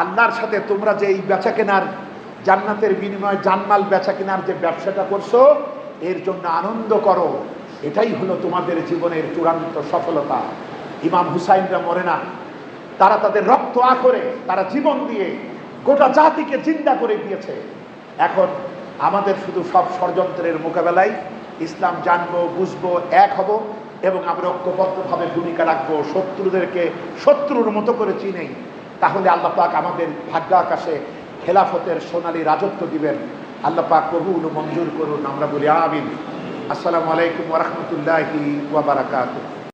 আল্লাহর সাথে তোমরা যে এই বেচা কেনার, জান্নাতের বিনিময়ে জানমাল বেচা কেনার যে ব্যবসাটা করছো, এর জন্য আনন্দ করো। এটাই হলো তোমাদের জীবনের চূড়ান্ত সফলতা। ইমাম হুসাইনরা মরে না, তারা তাদের রক্ত আখরে, তারা জীবন দিয়ে গোটা জাতিকে জিন্দা করে দিয়েছে। এখন আমাদের শুধু সব ষড়যন্ত্রের মোকাবেলায় ইসলাম জানবো, বুঝবো, এক হব এবং আমরা ঐক্যবদ্ধভাবে ভূমিকা রাখবো, শত্রুদেরকে শত্রুর মতো করে চিনেই। তাহলে আল্লাহ পাক আমাদের ভাগ্য আকাশে খেলাফতের সোনালী রাজত্ব দিবেন। আল্লাহ পাক কবুল ও মঞ্জুর করুন, আমরা বলি আমিন। আসসালামু আলাইকুম ওয়া রাহমাতুল্লাহি ওয়া বারাকাতুহু।